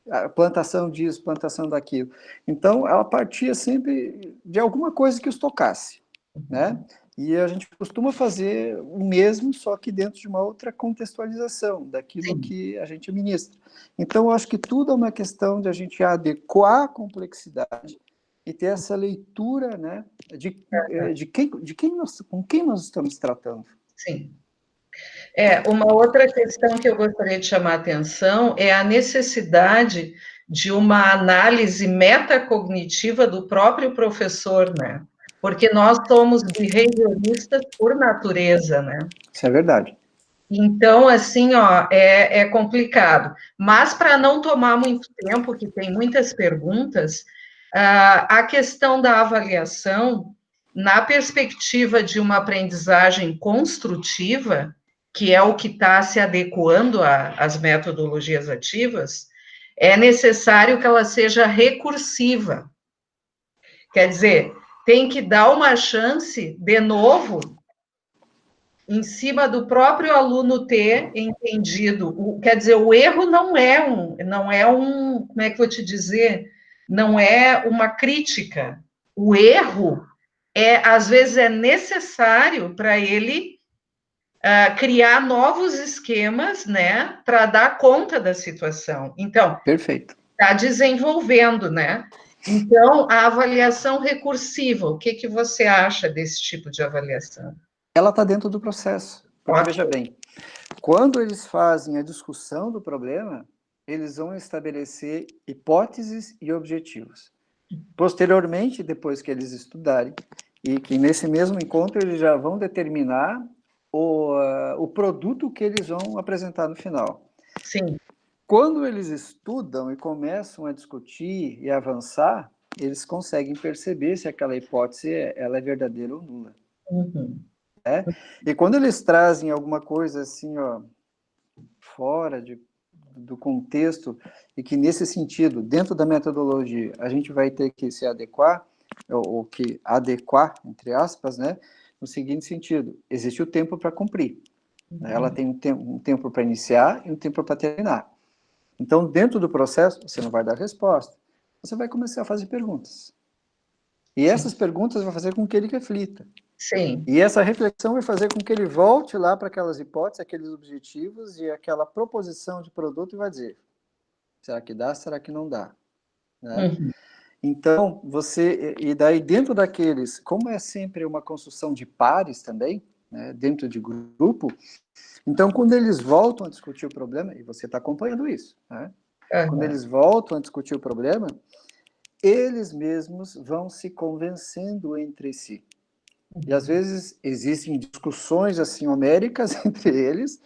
a plantação disso, plantação daquilo. Então, ela partia sempre de alguma coisa que os tocasse, né? E a gente costuma fazer o mesmo, só que dentro de uma outra contextualização daquilo que a gente ministra. Então, eu acho que tudo é uma questão de a gente adequar a complexidade e ter essa leitura, né, com quem nós estamos tratando. Sim. Uma outra questão que eu gostaria de chamar a atenção é a necessidade de uma análise metacognitiva do próprio professor, né? Porque nós somos behavioristas por natureza, né? Isso é verdade. Então, assim, ó, é complicado. Mas, para não tomar muito tempo, que tem muitas perguntas, a questão da avaliação, na perspectiva de uma aprendizagem construtiva, que é o que está se adequando às metodologias ativas, é necessário que ela seja recursiva. Quer dizer, tem que dar uma chance, de novo, em cima do próprio aluno ter entendido. Quer dizer, o erro não é um, como é que eu vou te dizer? Não é uma crítica. O erro às vezes é necessário para ele criar novos esquemas, né, para dar conta da situação. Então, perfeito. Está desenvolvendo, né? Então, a avaliação recursiva, o que você acha desse tipo de avaliação? Ela está dentro do processo. Porque, veja bem, quando eles fazem a discussão do problema, eles vão estabelecer hipóteses e objetivos. Posteriormente, depois que eles estudarem, e que nesse mesmo encontro eles já vão determinar o produto que eles vão apresentar no final. Sim. Quando eles estudam e começam a discutir e avançar, eles conseguem perceber se aquela hipótese ela é verdadeira ou nula. Uhum. E quando eles trazem alguma coisa assim, ó, fora do contexto, e que nesse sentido, dentro da metodologia, a gente vai ter que se adequar, ou que adequar, entre aspas, né, no seguinte sentido, existe o tempo para cumprir. Ela tem um tempo para iniciar e um tempo para terminar. Então, dentro do processo, você não vai dar resposta, você vai começar a fazer perguntas. E essas perguntas vão fazer com que ele reflita. Sim. E essa reflexão vai fazer com que ele volte lá para aquelas hipóteses, aqueles objetivos e aquela proposição de produto e vai dizer, será que dá, será que não dá? Né? Uhum. Então, e daí dentro daqueles, como é sempre uma construção de pares também, né, dentro de grupo, então quando eles voltam a discutir o problema, e você está acompanhando isso, né? Quando eles voltam a discutir o problema, eles mesmos vão se convencendo entre si. E às vezes existem discussões assim homéricas entre eles,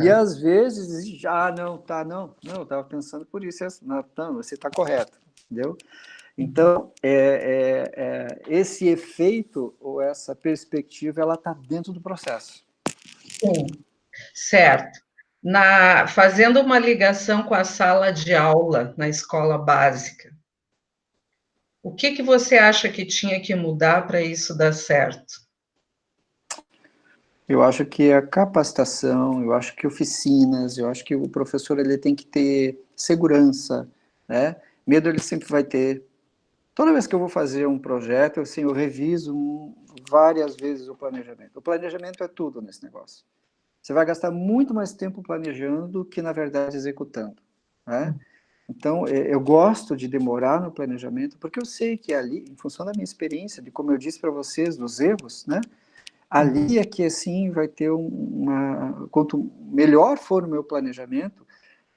e às vezes, não, eu estava pensando por isso, não, você está correto, entendeu? Então, esse efeito ou essa perspectiva, ela está dentro do processo. Sim, certo. Fazendo uma ligação com a sala de aula na escola básica, o que você acha que tinha que mudar para isso dar certo? Eu acho que a capacitação, eu acho que oficinas, eu acho que o professor ele tem que ter segurança, né? Medo ele sempre vai ter, Toda vez que eu vou fazer um projeto, assim, eu reviso várias vezes o planejamento. O planejamento é tudo nesse negócio. Você vai gastar muito mais tempo planejando do que, na verdade, executando, né? Então, eu gosto de demorar no planejamento, porque eu sei que ali, em função da minha experiência, de como eu disse para vocês, dos erros, né? Ali é que, assim, vai ter quanto melhor for o meu planejamento,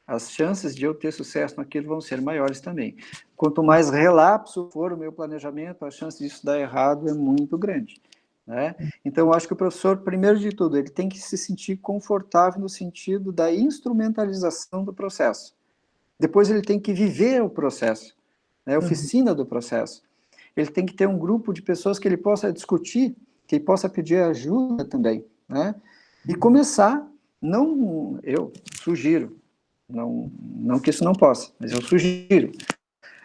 as chances de eu ter sucesso naquilo vão ser maiores também. Quanto mais relapso for o meu planejamento, a chance disso dar errado é muito grande, né? Então, eu acho que o professor, primeiro de tudo, ele tem que se sentir confortável no sentido da instrumentalização do processo. Depois ele tem que viver o processo, né? A oficina do processo. Ele tem que ter um grupo de pessoas que ele possa discutir, que ele possa pedir ajuda também, né? E começar, eu sugiro, não que isso não possa, mas eu sugiro,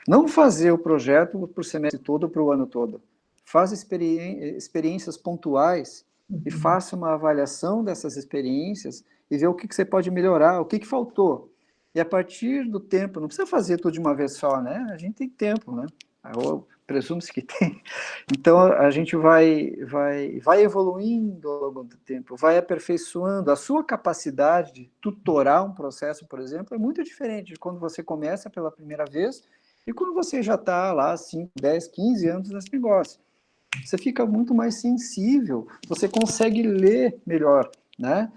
não fazer o projeto para o semestre todo, para o ano todo. Faz experiências pontuais e faça uma avaliação dessas experiências e ver o que você pode melhorar, o que faltou. E a partir do tempo, não precisa fazer tudo de uma vez só, né? A gente tem tempo, né? Presume-se que tem. Então, a gente vai evoluindo ao longo do tempo, vai aperfeiçoando. A sua capacidade de tutorar um processo, por exemplo, é muito diferente de quando você começa pela primeira vez e quando você já está lá 5, 10, 15 anos nesse negócio. Você fica muito mais sensível, você consegue ler melhor, né?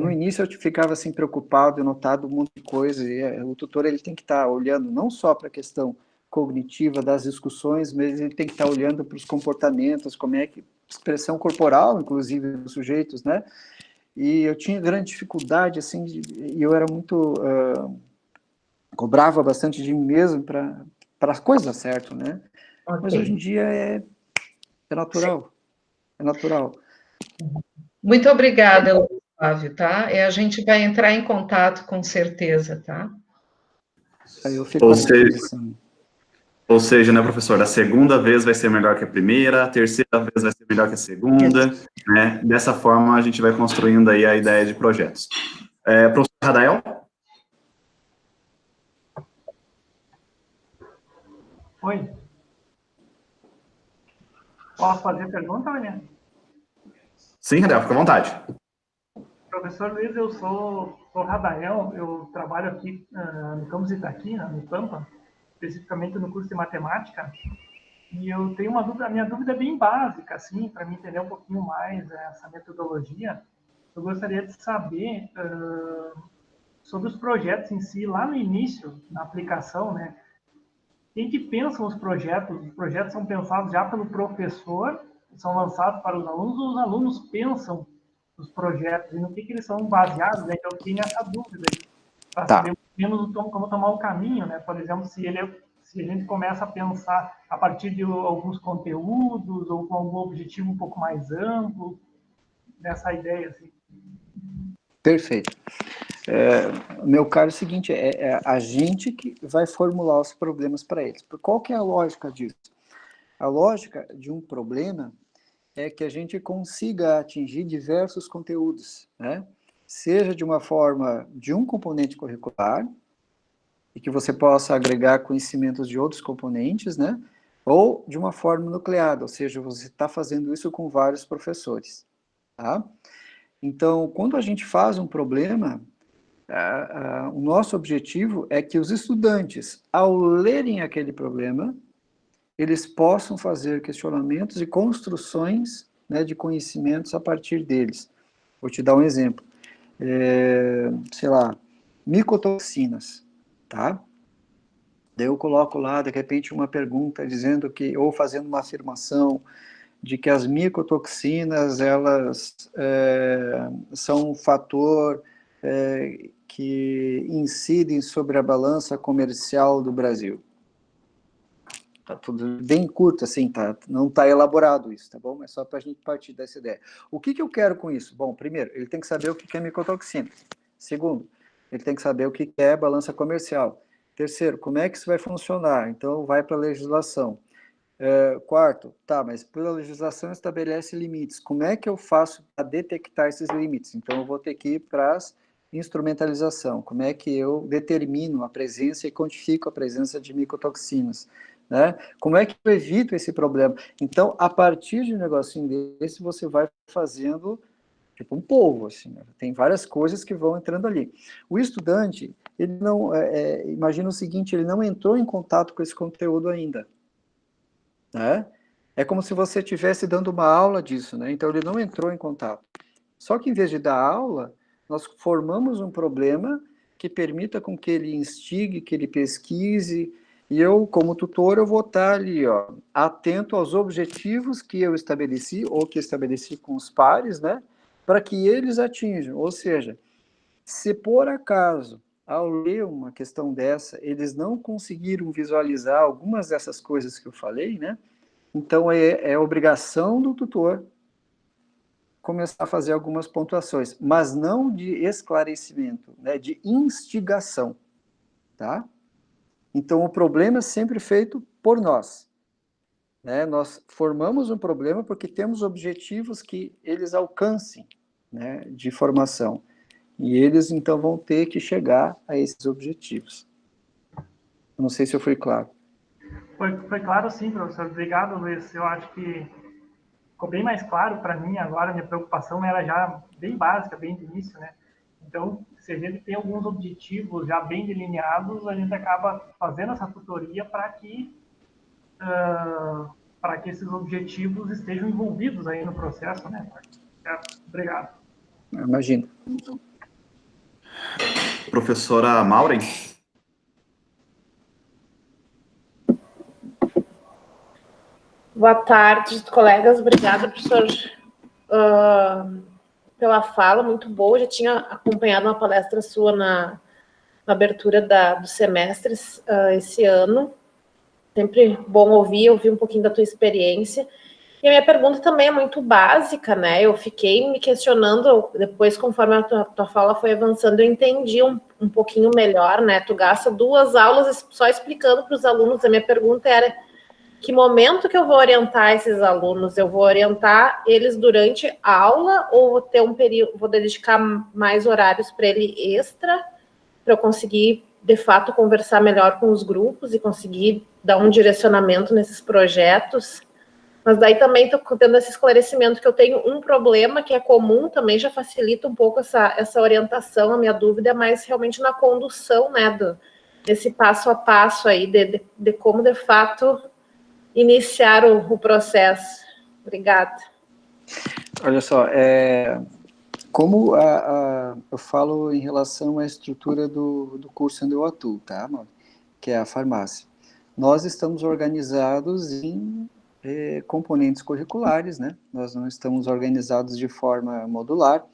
No início eu ficava assim preocupado, eu notado um monte de coisa, e o tutor ele tem que estar olhando não só para a questão cognitiva das discussões, mas ele tem que estar olhando para os comportamentos, como é que expressão corporal, inclusive dos sujeitos, né? E eu tinha grande dificuldade, assim, e eu era muito cobrava bastante de mim mesmo para as coisas dar certo, né? Okay. Mas hoje em dia é natural, é natural. Muito obrigada, Flávio, tá? A gente vai entrar em contato com certeza, tá? Eu fico à disposição. Ou seja, né, professor, a segunda vez vai ser melhor que a primeira, a terceira vez vai ser melhor que a segunda, né? Dessa forma, a gente vai construindo aí a ideia de projetos. Professor Radael? Oi. Posso fazer pergunta, William? Sim, Radael, fica à vontade. Professor Luiz, eu sou Radael, eu trabalho aqui no campus Itaqui, no Pampa, especificamente no curso de matemática, e eu tenho uma dúvida, a minha dúvida é bem básica, assim, para me entender um pouquinho mais essa metodologia. Eu gostaria de saber sobre os projetos em si, lá no início, na aplicação, né? Quem que pensam os projetos? Os projetos são pensados já pelo professor, são lançados para os alunos, ou os alunos pensam os projetos, e no que eles são baseados, né? Então, eu tenho essa dúvida, para saber menos como tomar o caminho, né? Por exemplo, se a gente começa a pensar a partir de alguns conteúdos, ou com algum objetivo um pouco mais amplo, nessa ideia, assim. Perfeito. Meu caro, é o seguinte, é a gente que vai formular os problemas para eles. Qual que é a lógica disso? A lógica de um problema é que a gente consiga atingir diversos conteúdos, né? Seja de uma forma de um componente curricular, e que você possa agregar conhecimentos de outros componentes, né? Ou de uma forma nucleada, ou seja, você está fazendo isso com vários professores, tá? Então, quando a gente faz um problema, o nosso objetivo é que os estudantes, ao lerem aquele problema, eles possam fazer questionamentos e construções, né, de conhecimentos a partir deles. Vou te dar um exemplo. Sei lá, micotoxinas, tá? Daí eu coloco lá, de repente, uma pergunta dizendo que, ou fazendo uma afirmação de que as micotoxinas, elas são um fator que incidem sobre a balança comercial do Brasil. Tá tudo bem curto, assim, tá? Não está elaborado isso, tá bom? Mas só para a gente partir dessa ideia. O que eu quero com isso? Bom, primeiro, ele tem que saber o que é micotoxina. Segundo, ele tem que saber o que é balança comercial. Terceiro, como é que isso vai funcionar? Então, vai para a legislação. Quarto, tá, mas pela legislação estabelece limites. Como é que eu faço para detectar esses limites? Então, eu vou ter que ir para as instrumentalização. Como é que eu determino a presença e quantifico a presença de micotoxinas? né? Como é que eu evito esse problema? Então, a partir de um negocinho desse, você vai fazendo tipo um polvo, assim, né? Tem várias coisas que vão entrando ali. O estudante, ele não, imagina o seguinte, ele não entrou em contato com esse conteúdo ainda, né? É como se você estivesse dando uma aula disso, né? Então, ele não entrou em contato. Só que, em vez de dar aula, nós formamos um problema que permita com que ele instigue, que ele pesquise, e eu, como tutor, eu vou estar ali, ó, atento aos objetivos que eu estabeleci, ou que estabeleci com os pares, né? Para que eles atinjam. Ou seja, se por acaso, ao ler uma questão dessa, eles não conseguiram visualizar algumas dessas coisas que eu falei, né? Então, é obrigação do tutor começar a fazer algumas pontuações, mas não de esclarecimento, né? De instigação, tá? Então, o problema é sempre feito por nós, né? Nós formamos um problema porque temos objetivos que eles alcancem, né, de formação. E eles, então, vão ter que chegar a esses objetivos. Não sei se eu fui claro. Foi claro sim, professor. Obrigado, Luiz. Eu acho que ficou bem mais claro para mim agora. Minha preocupação era já bem básica, bem de início, né? Então, se a gente tem alguns objetivos já bem delineados, a gente acaba fazendo essa tutoria para que esses objetivos estejam envolvidos aí no processo, né? Obrigado. Imagina. Professora Maureen? Boa tarde, colegas. Obrigada, professor, pela fala, muito boa. Já tinha acompanhado uma palestra sua na abertura dos semestres esse ano. Sempre bom ouvir um pouquinho da tua experiência. E a minha pergunta também é muito básica, né? Eu fiquei me questionando, depois, conforme a tua fala foi avançando, eu entendi um pouquinho melhor, né? Tu gasta 2 aulas só explicando para os alunos. A minha pergunta era: que momento que eu vou orientar esses alunos? Eu vou orientar eles durante a aula ou vou ter um período, vou dedicar mais horários para ele extra, para eu conseguir, de fato, conversar melhor com os grupos e conseguir dar um direcionamento nesses projetos? Mas daí também estou tendo esse esclarecimento que eu tenho um problema que é comum, também já facilita um pouco essa orientação. A minha dúvida é mais realmente na condução, né, desse passo a passo aí, de como, de fato, iniciar o processo. Obrigada. Olha só, como eu falo em relação à estrutura do curso onde eu atuo, tá, mano? Que é a farmácia. Nós estamos organizados em componentes curriculares, né? Nós não estamos organizados de forma modular,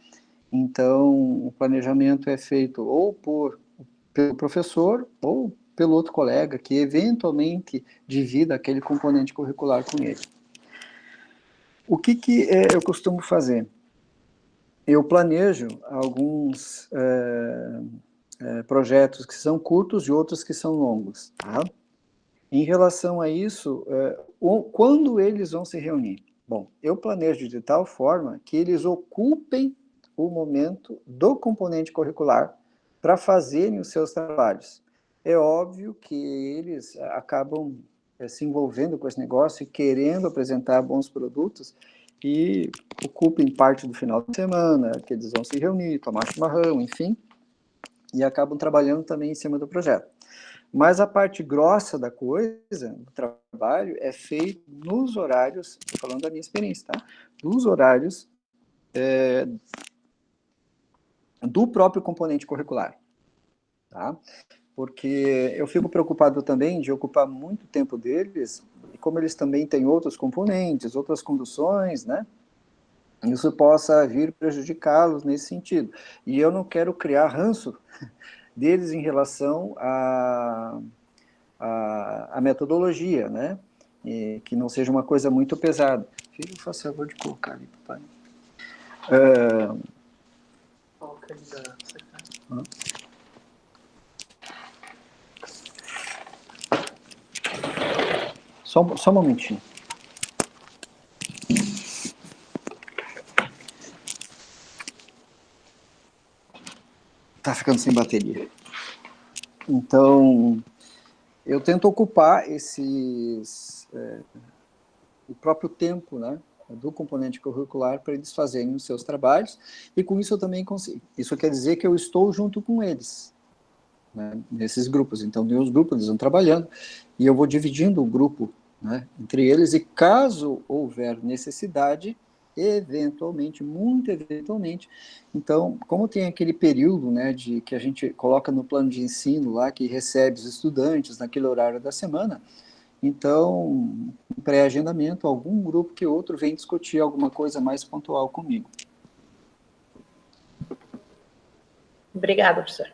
então o planejamento é feito ou pelo professor ou pelo outro colega que eventualmente divida aquele componente curricular com ele. O que eu costumo fazer? Eu planejo alguns projetos que são curtos e outros que são longos, tá? Em relação a isso, quando eles vão se reunir? Bom, eu planejo de tal forma que eles ocupem o momento do componente curricular para fazerem os seus trabalhos. É óbvio que eles acabam se envolvendo com esse negócio e querendo apresentar bons produtos e ocupem parte do final de semana, que eles vão se reunir, tomar chimarrão, enfim, e acabam trabalhando também em cima do projeto. Mas a parte grossa da coisa, do trabalho, é feito nos horários, estou falando da minha experiência, tá? Nos horários do próprio componente curricular, tá? Porque eu fico preocupado também de ocupar muito tempo deles, e como eles também têm outros componentes, outras conduções, né? Isso possa vir prejudicá-los nesse sentido. E eu não quero criar ranço deles em relação à metodologia, né? E que não seja uma coisa muito pesada. Filho, faça favor de colocar ali, papai. Só um momentinho. Tá ficando sem bateria. Então, eu tento ocupar o próprio tempo, né, do componente curricular para eles fazerem os seus trabalhos, e com isso eu também consigo. Isso quer dizer que eu estou junto com eles, né, nesses grupos. Então, tem os grupos, eles vão trabalhando, e eu vou dividindo o grupo, né, entre eles, e caso houver necessidade, eventualmente, muito eventualmente, então, como tem aquele período, né, que a gente coloca no plano de ensino lá, que recebe os estudantes naquele horário da semana, então, em pré-agendamento, algum grupo que outro vem discutir alguma coisa mais pontual comigo. Obrigada, professor.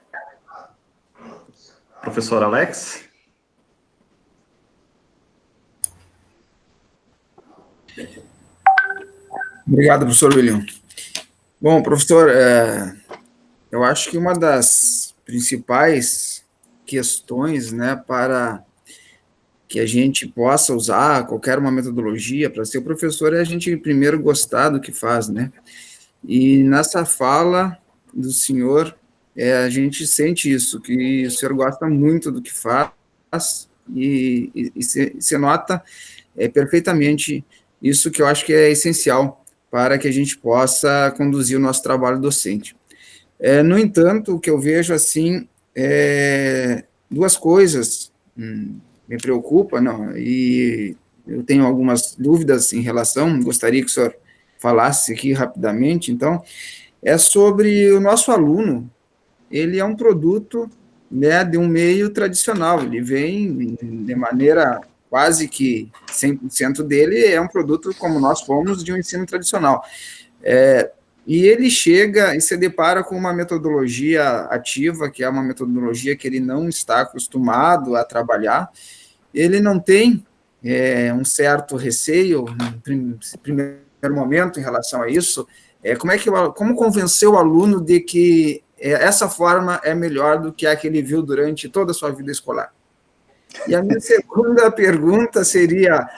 Professor Alex? Obrigado, professor William. Bom, professor, eu acho que uma das principais questões, né, para que a gente possa usar qualquer uma metodologia para ser professor é a gente primeiro gostar do que faz, né? E nessa fala do senhor, a gente sente isso, que o senhor gosta muito do que faz e se nota perfeitamente isso, que eu acho que é essencial para que a gente possa conduzir o nosso trabalho docente. No entanto, o que eu vejo assim duas coisas me preocupa, não, e eu tenho algumas dúvidas em relação, gostaria que o senhor falasse aqui rapidamente, então, é sobre o nosso aluno. Ele é um produto, né, de um meio tradicional, ele vem de maneira quase que 100% dele é um produto, como nós fomos, de um ensino tradicional. E ele chega e se depara com uma metodologia ativa, que é uma metodologia que ele não está acostumado a trabalhar. Ele não tem um certo receio, no primeiro momento, em relação a isso. Como convencer o aluno de que essa forma é melhor do que a que ele viu durante toda a sua vida escolar? E a minha segunda pergunta seria,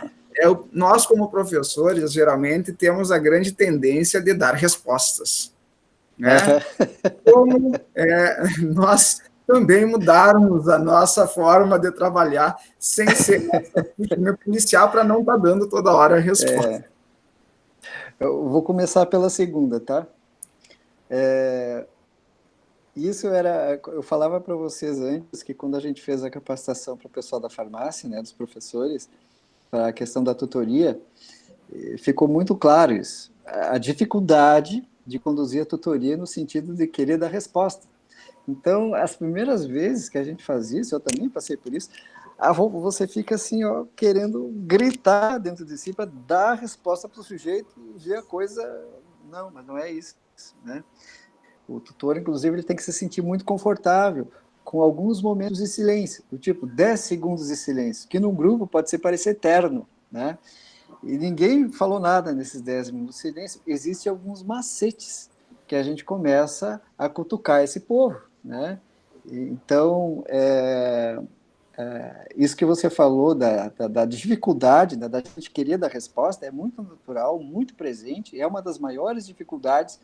nós como professores, geralmente, temos a grande tendência de dar respostas, né? Como nós também mudarmos a nossa forma de trabalhar sem ser policial para não estar dando toda hora a resposta. Eu vou começar pela segunda, tá? Eu falava para vocês antes que quando a gente fez a capacitação para o pessoal da farmácia, né, dos professores, para a questão da tutoria, ficou muito claro isso. A dificuldade de conduzir a tutoria no sentido de querer dar resposta. Então, as primeiras vezes que a gente faz isso, eu também passei por isso, você fica assim, ó, querendo gritar dentro de si para dar a resposta para o sujeito e ver a coisa. Não, mas não é isso, né? O tutor, inclusive, ele tem que se sentir muito confortável com alguns momentos de silêncio, do tipo 10 segundos de silêncio, que num grupo pode parecer eterno, né? E ninguém falou nada nesses 10 minutos de silêncio. Existem alguns macetes que a gente começa a cutucar esse povo, né? Então, isso que você falou da dificuldade, da gente querer dar resposta, é muito natural, muito presente, é uma das maiores dificuldades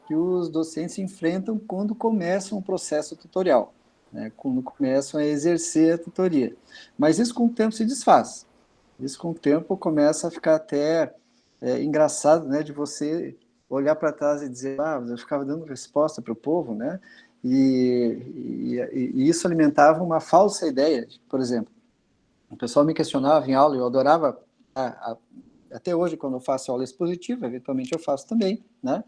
que os docentes enfrentam quando começam o processo tutorial, né? Quando começam a exercer a tutoria. Mas isso com o tempo se desfaz. Isso com o tempo começa a ficar até engraçado, né, de você olhar para trás e dizer, eu ficava dando resposta para o povo, né? E isso alimentava uma falsa ideia. Por exemplo, o pessoal me questionava em aula, eu adorava, até hoje, quando eu faço aula expositiva, eventualmente eu faço também, né?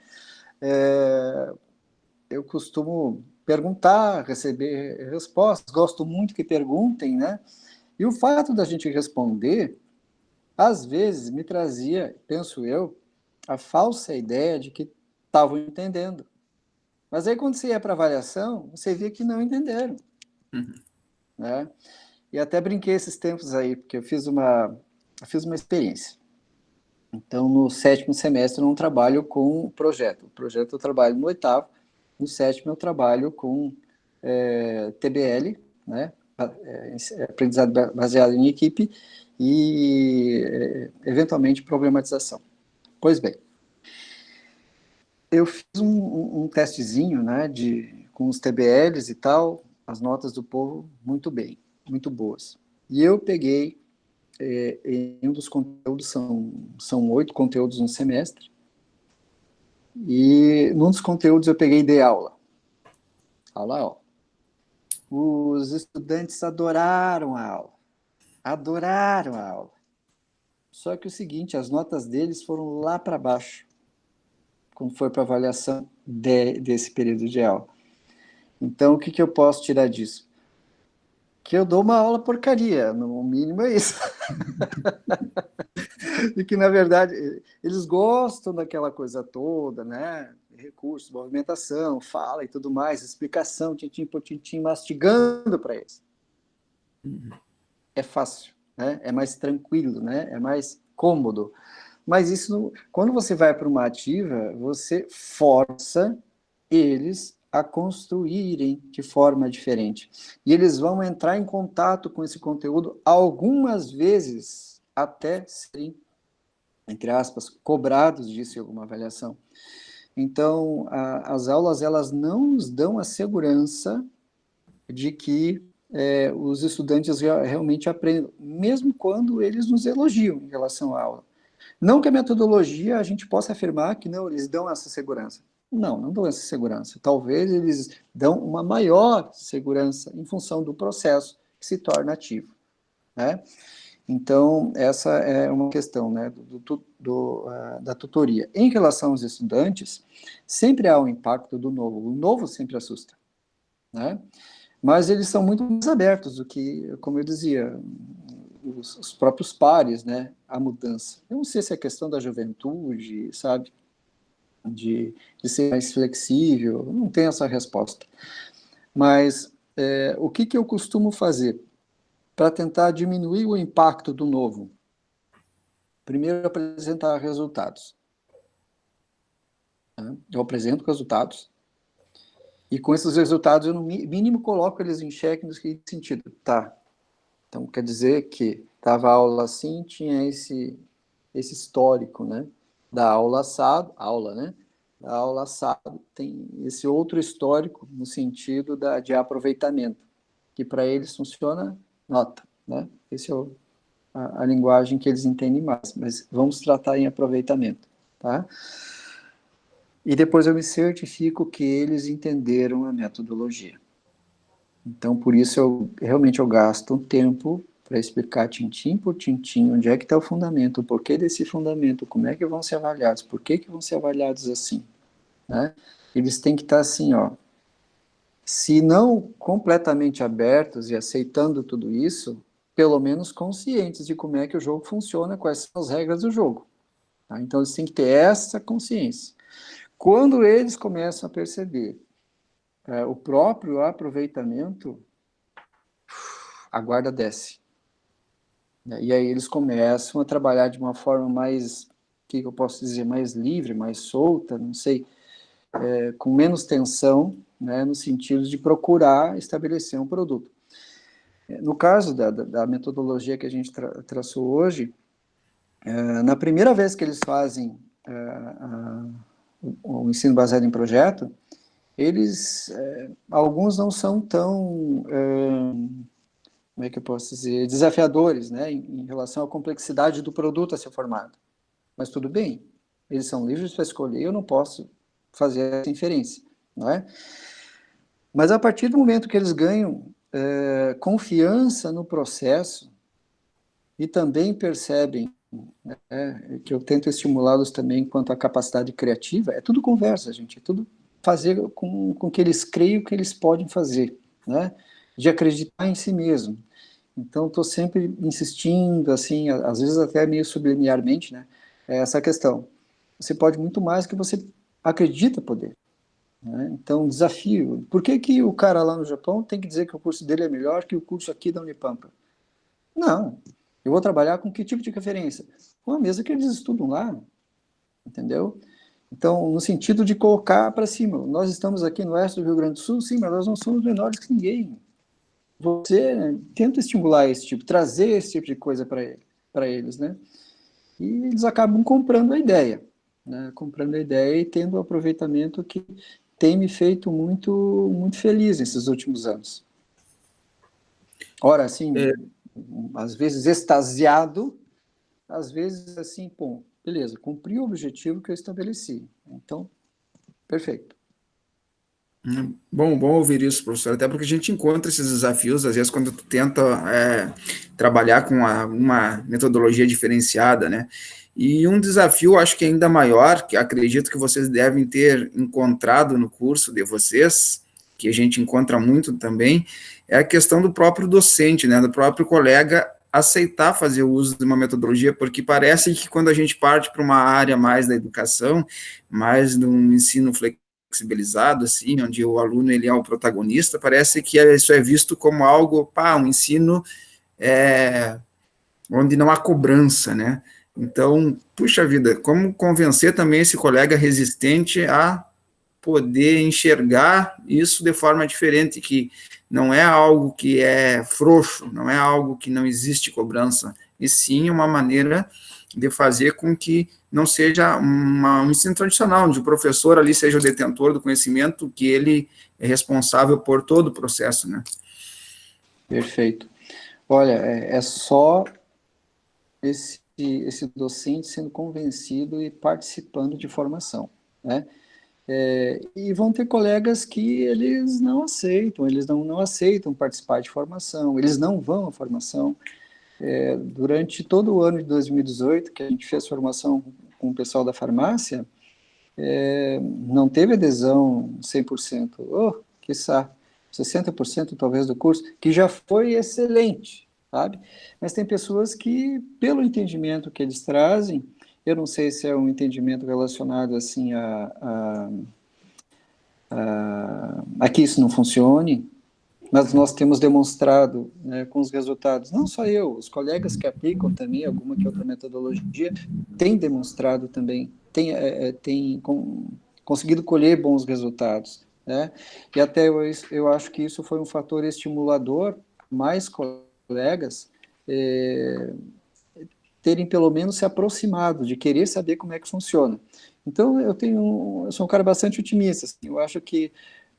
Eu costumo perguntar, receber respostas, gosto muito que perguntem, né? E o fato da gente responder, às vezes, me trazia, penso eu, a falsa ideia de que estavam entendendo. Mas aí, quando você ia para a avaliação, você via que não entenderam. Né? E até brinquei esses tempos aí, porque eu fiz uma experiência. Então, no 7º semestre, eu não trabalho com projeto. O projeto eu trabalho no 8º. No 7º, eu trabalho com TBL, né? Aprendizado baseado em equipe, e, eventualmente, problematização. Pois bem, eu fiz um testezinho, né, com os TBLs e tal, as notas do povo muito bem, muito boas. E eu peguei, em um dos conteúdos, são 8 conteúdos no semestre, e num dos conteúdos eu peguei de aula. Ó. Os estudantes adoraram a aula. Adoraram a aula. Só que o seguinte, as notas deles foram lá para baixo, quando foi para a avaliação desse período de aula. Então, o que eu posso tirar disso? Que eu dou uma aula porcaria, no mínimo é isso. E que, na verdade, eles gostam daquela coisa toda, né? Recursos, movimentação, fala e tudo mais, explicação, tintim por tintim, mastigando para eles. É fácil, né? É mais tranquilo, né? É mais cômodo. Mas isso, quando você vai para uma ativa, você força eles a construírem de forma diferente. E eles vão entrar em contato com esse conteúdo algumas vezes até serem, entre aspas, cobrados disso em alguma avaliação. Então, as aulas, elas não nos dão a segurança de que os estudantes realmente aprendam, mesmo quando eles nos elogiam em relação à aula. Não que a metodologia a gente possa afirmar que não, eles dão essa segurança. Não dão essa segurança. Talvez eles dão uma maior segurança em função do processo que se torna ativo, né? Então, essa é uma questão, né, da tutoria. Em relação aos estudantes, sempre há um impacto do novo. O novo sempre assusta, né? Mas eles são muito mais abertos do que, como eu dizia, os próprios pares, né, à mudança. Eu não sei se é questão da juventude, sabe, de ser mais flexível, não tenho essa resposta. Mas o que eu costumo fazer para tentar diminuir o impacto do novo? Primeiro, apresentar resultados. Eu apresento resultados, e com esses resultados, eu no mínimo coloco eles em xeque no seguinte sentido. Tá, então quer dizer que estava a aula assim, tinha esse histórico, né? Da aula assado, né? Da aula assado tem esse outro histórico no sentido de aproveitamento, que para eles funciona nota, né? Esse é a linguagem que eles entendem mais, mas vamos tratar em aproveitamento, tá? E depois eu me certifico que eles entenderam a metodologia. Então, por isso, eu gasto um tempo para explicar tintim por tintim onde é que está o fundamento, o porquê desse fundamento, como é que vão ser avaliados, por que vão ser avaliados assim, né? Eles têm que estar assim, ó, se não completamente abertos e aceitando tudo isso, pelo menos conscientes de como é que o jogo funciona, quais são as regras do jogo. Tá? Então, eles têm que ter essa consciência. Quando eles começam a perceber o próprio aproveitamento, a guarda desce. E aí eles começam a trabalhar de uma forma mais, o que eu posso dizer, mais livre, mais solta, não sei, com menos tensão, né, no sentido de procurar estabelecer um produto. No caso da metodologia que a gente traçou hoje, na primeira vez que eles fazem o ensino baseado em projeto, eles, alguns não são tão, como é que eu posso dizer, desafiadores, né, em relação à complexidade do produto a ser formado. Mas tudo bem, eles são livres para escolher, eu não posso fazer essa inferência, não é? Mas a partir do momento que eles ganham confiança no processo e também percebem, né, que eu tento estimulá-los também quanto à capacidade criativa, é tudo conversa, gente, é tudo fazer com que eles creiam que eles podem fazer, né, de acreditar em si mesmo. Então, estou sempre insistindo, assim, às vezes até meio sublimiarmente, né, essa questão. Você pode muito mais do que você acredita poder. Né? Então, desafio. Por que o cara lá no Japão tem que dizer que o curso dele é melhor que o curso aqui da Unipampa? Não. Eu vou trabalhar com que tipo de referência? Com a mesa que eles estudam lá. Entendeu? Então, no sentido de colocar para cima. Nós estamos aqui no oeste do Rio Grande do Sul, sim, mas nós não somos menores que ninguém. Você, né, tenta estimular esse tipo, trazer esse tipo de coisa para eles, né? E eles acabam comprando a ideia, né? Comprando a ideia e tendo um aproveitamento que tem me feito muito, muito feliz nesses últimos anos. Ora, assim, às vezes extasiado, às vezes assim, pô, beleza, cumpri o objetivo que eu estabeleci. Então, perfeito. Bom ouvir isso, professor, até porque a gente encontra esses desafios, às vezes, quando tu tenta trabalhar com uma metodologia diferenciada, né? E um desafio, acho que ainda maior, que acredito que vocês devem ter encontrado no curso de vocês, que a gente encontra muito também, é a questão do próprio docente, né? Do próprio colega aceitar fazer o uso de uma metodologia, porque parece que quando a gente parte para uma área mais da educação, mais de um ensino flexibilizado, assim, onde o aluno ele é o protagonista, parece que isso é visto como algo, um ensino onde não há cobrança, né? Então, puxa vida, como convencer também esse colega resistente a poder enxergar isso de forma diferente, que não é algo que é frouxo, não é algo que não existe cobrança, e sim uma maneira de fazer com que não seja um ensino tradicional, onde o professor ali seja o detentor do conhecimento, que ele é responsável por todo o processo, né? Perfeito. Olha, é só esse docente sendo convencido e participando de formação, né? E vão ter colegas que eles não aceitam participar de formação, eles não vão à formação. Durante todo o ano de 2018, que a gente fez formação com o pessoal da farmácia, não teve adesão 100%, quiçá 60% talvez do curso, que já foi excelente, sabe? Mas tem pessoas que, pelo entendimento que eles trazem, eu não sei se é um entendimento relacionado assim a que isso não funcione, mas nós temos demonstrado, né, com os resultados, não só eu, os colegas que aplicam também alguma que outra metodologia, têm demonstrado também, têm conseguido colher bons resultados, né? E até eu acho que isso foi um fator estimulador, mais colegas terem pelo menos se aproximado, de querer saber como é que funciona. Então, eu sou um cara bastante otimista, assim, eu acho que,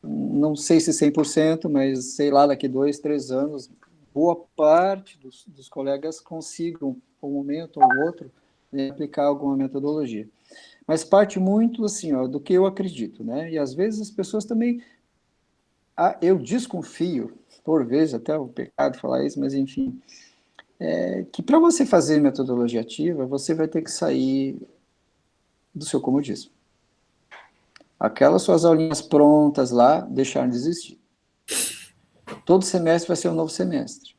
não sei se 100%, mas sei lá, daqui 2, 3 anos, boa parte dos colegas consigam, um momento ou outro, aplicar alguma metodologia. Mas parte muito, assim, do que eu acredito, né? E às vezes as pessoas também, eu desconfio, por vezes, até o pecado falar isso, mas enfim, que para você fazer metodologia ativa, você vai ter que sair do seu comodismo. Aquelas suas aulinhas prontas lá, deixar de existir. Todo semestre vai ser um novo semestre.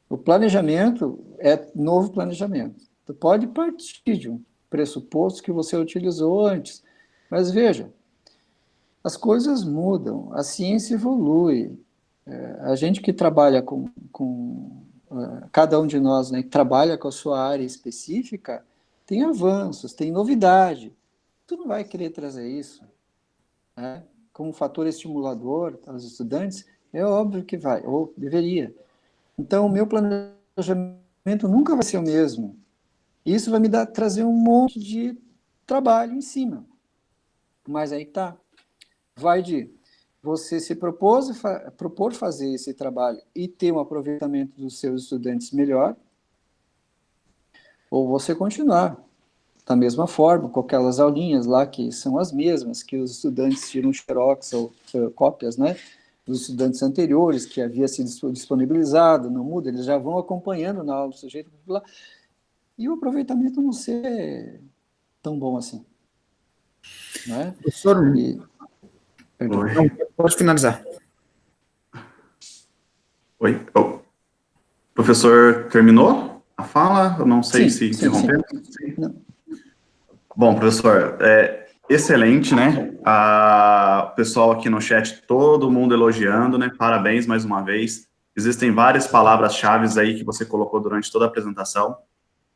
O planejamento é novo planejamento. Tu pode partir de um pressuposto que você utilizou antes, mas veja, as coisas mudam, a ciência evolui. A gente que trabalha cada um de nós, né, que trabalha com a sua área específica, tem avanços, tem novidade. Tu não vai querer trazer isso, né, como fator estimulador aos estudantes? É óbvio que vai, ou deveria. Então, o meu planejamento nunca vai ser o mesmo. Isso vai me trazer um monte de trabalho em cima. Mas aí tá. Vai de você se propor fazer esse trabalho e ter um aproveitamento dos seus estudantes melhor, ou você continuar da mesma forma, com aquelas aulinhas lá que são as mesmas, que os estudantes tiram xerox ou cópias, né, dos estudantes anteriores, que havia sido disponibilizado, não muda, eles já vão acompanhando na aula do sujeito popular, e o aproveitamento não ser tão bom assim. Né? Professor, pode finalizar. Oi? Professor, terminou a fala? Eu não sei se interrompeu. Bom, professor, excelente, né? O pessoal aqui no chat, todo mundo elogiando, né? Parabéns mais uma vez. Existem várias palavras-chave aí que você colocou durante toda a apresentação.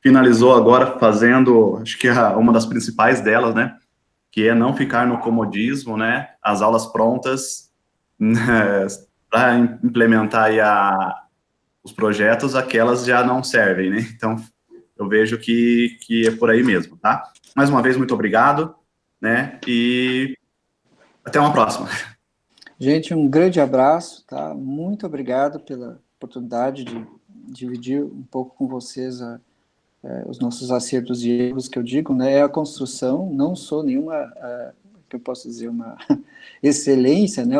Finalizou agora fazendo, acho que uma das principais delas, né? Que é não ficar no comodismo, né? As aulas prontas, né, para implementar aí os projetos, aquelas já não servem, né? Então, eu vejo que é por aí mesmo, tá? Mais uma vez, muito obrigado, né? E até uma próxima. Gente, um grande abraço, tá? Muito obrigado pela oportunidade de dividir um pouco com vocês os nossos acertos e erros, que eu digo, né, é a construção. Não sou nenhuma, que eu posso dizer, uma excelência, né,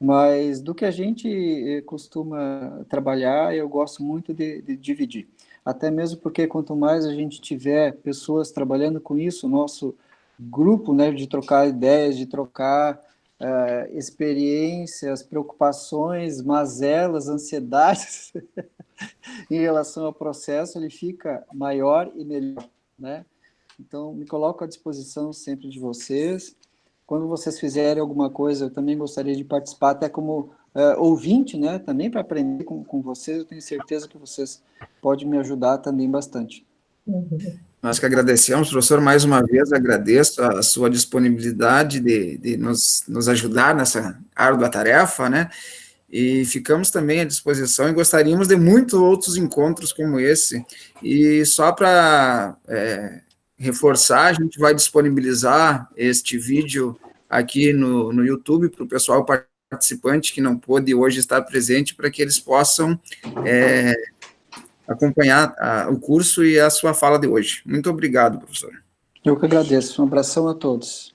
mas do que a gente costuma trabalhar, eu gosto muito de dividir. Até mesmo porque quanto mais a gente tiver pessoas trabalhando com isso, o nosso grupo, né, de trocar ideias, de trocar experiências, preocupações, mazelas, ansiedades em relação ao processo, ele fica maior e melhor, né? Então, me coloco à disposição sempre de vocês. Quando vocês fizerem alguma coisa, eu também gostaria de participar, até como ouvinte, né? Também para aprender com vocês. Eu tenho certeza que vocês podem me ajudar também bastante. Nós que agradecemos, professor, mais uma vez agradeço a sua disponibilidade de nos ajudar nessa árdua tarefa, né? E ficamos também à disposição e gostaríamos de muitos outros encontros como esse. E só para reforçar, a gente vai disponibilizar este vídeo aqui no YouTube para o pessoal participante que não pôde hoje estar presente, para que eles possam acompanhar o curso e a sua fala de hoje. Muito obrigado, professor. Eu que agradeço. Um abração a todos.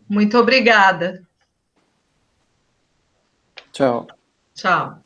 Muito obrigada. Tchau. Tchau.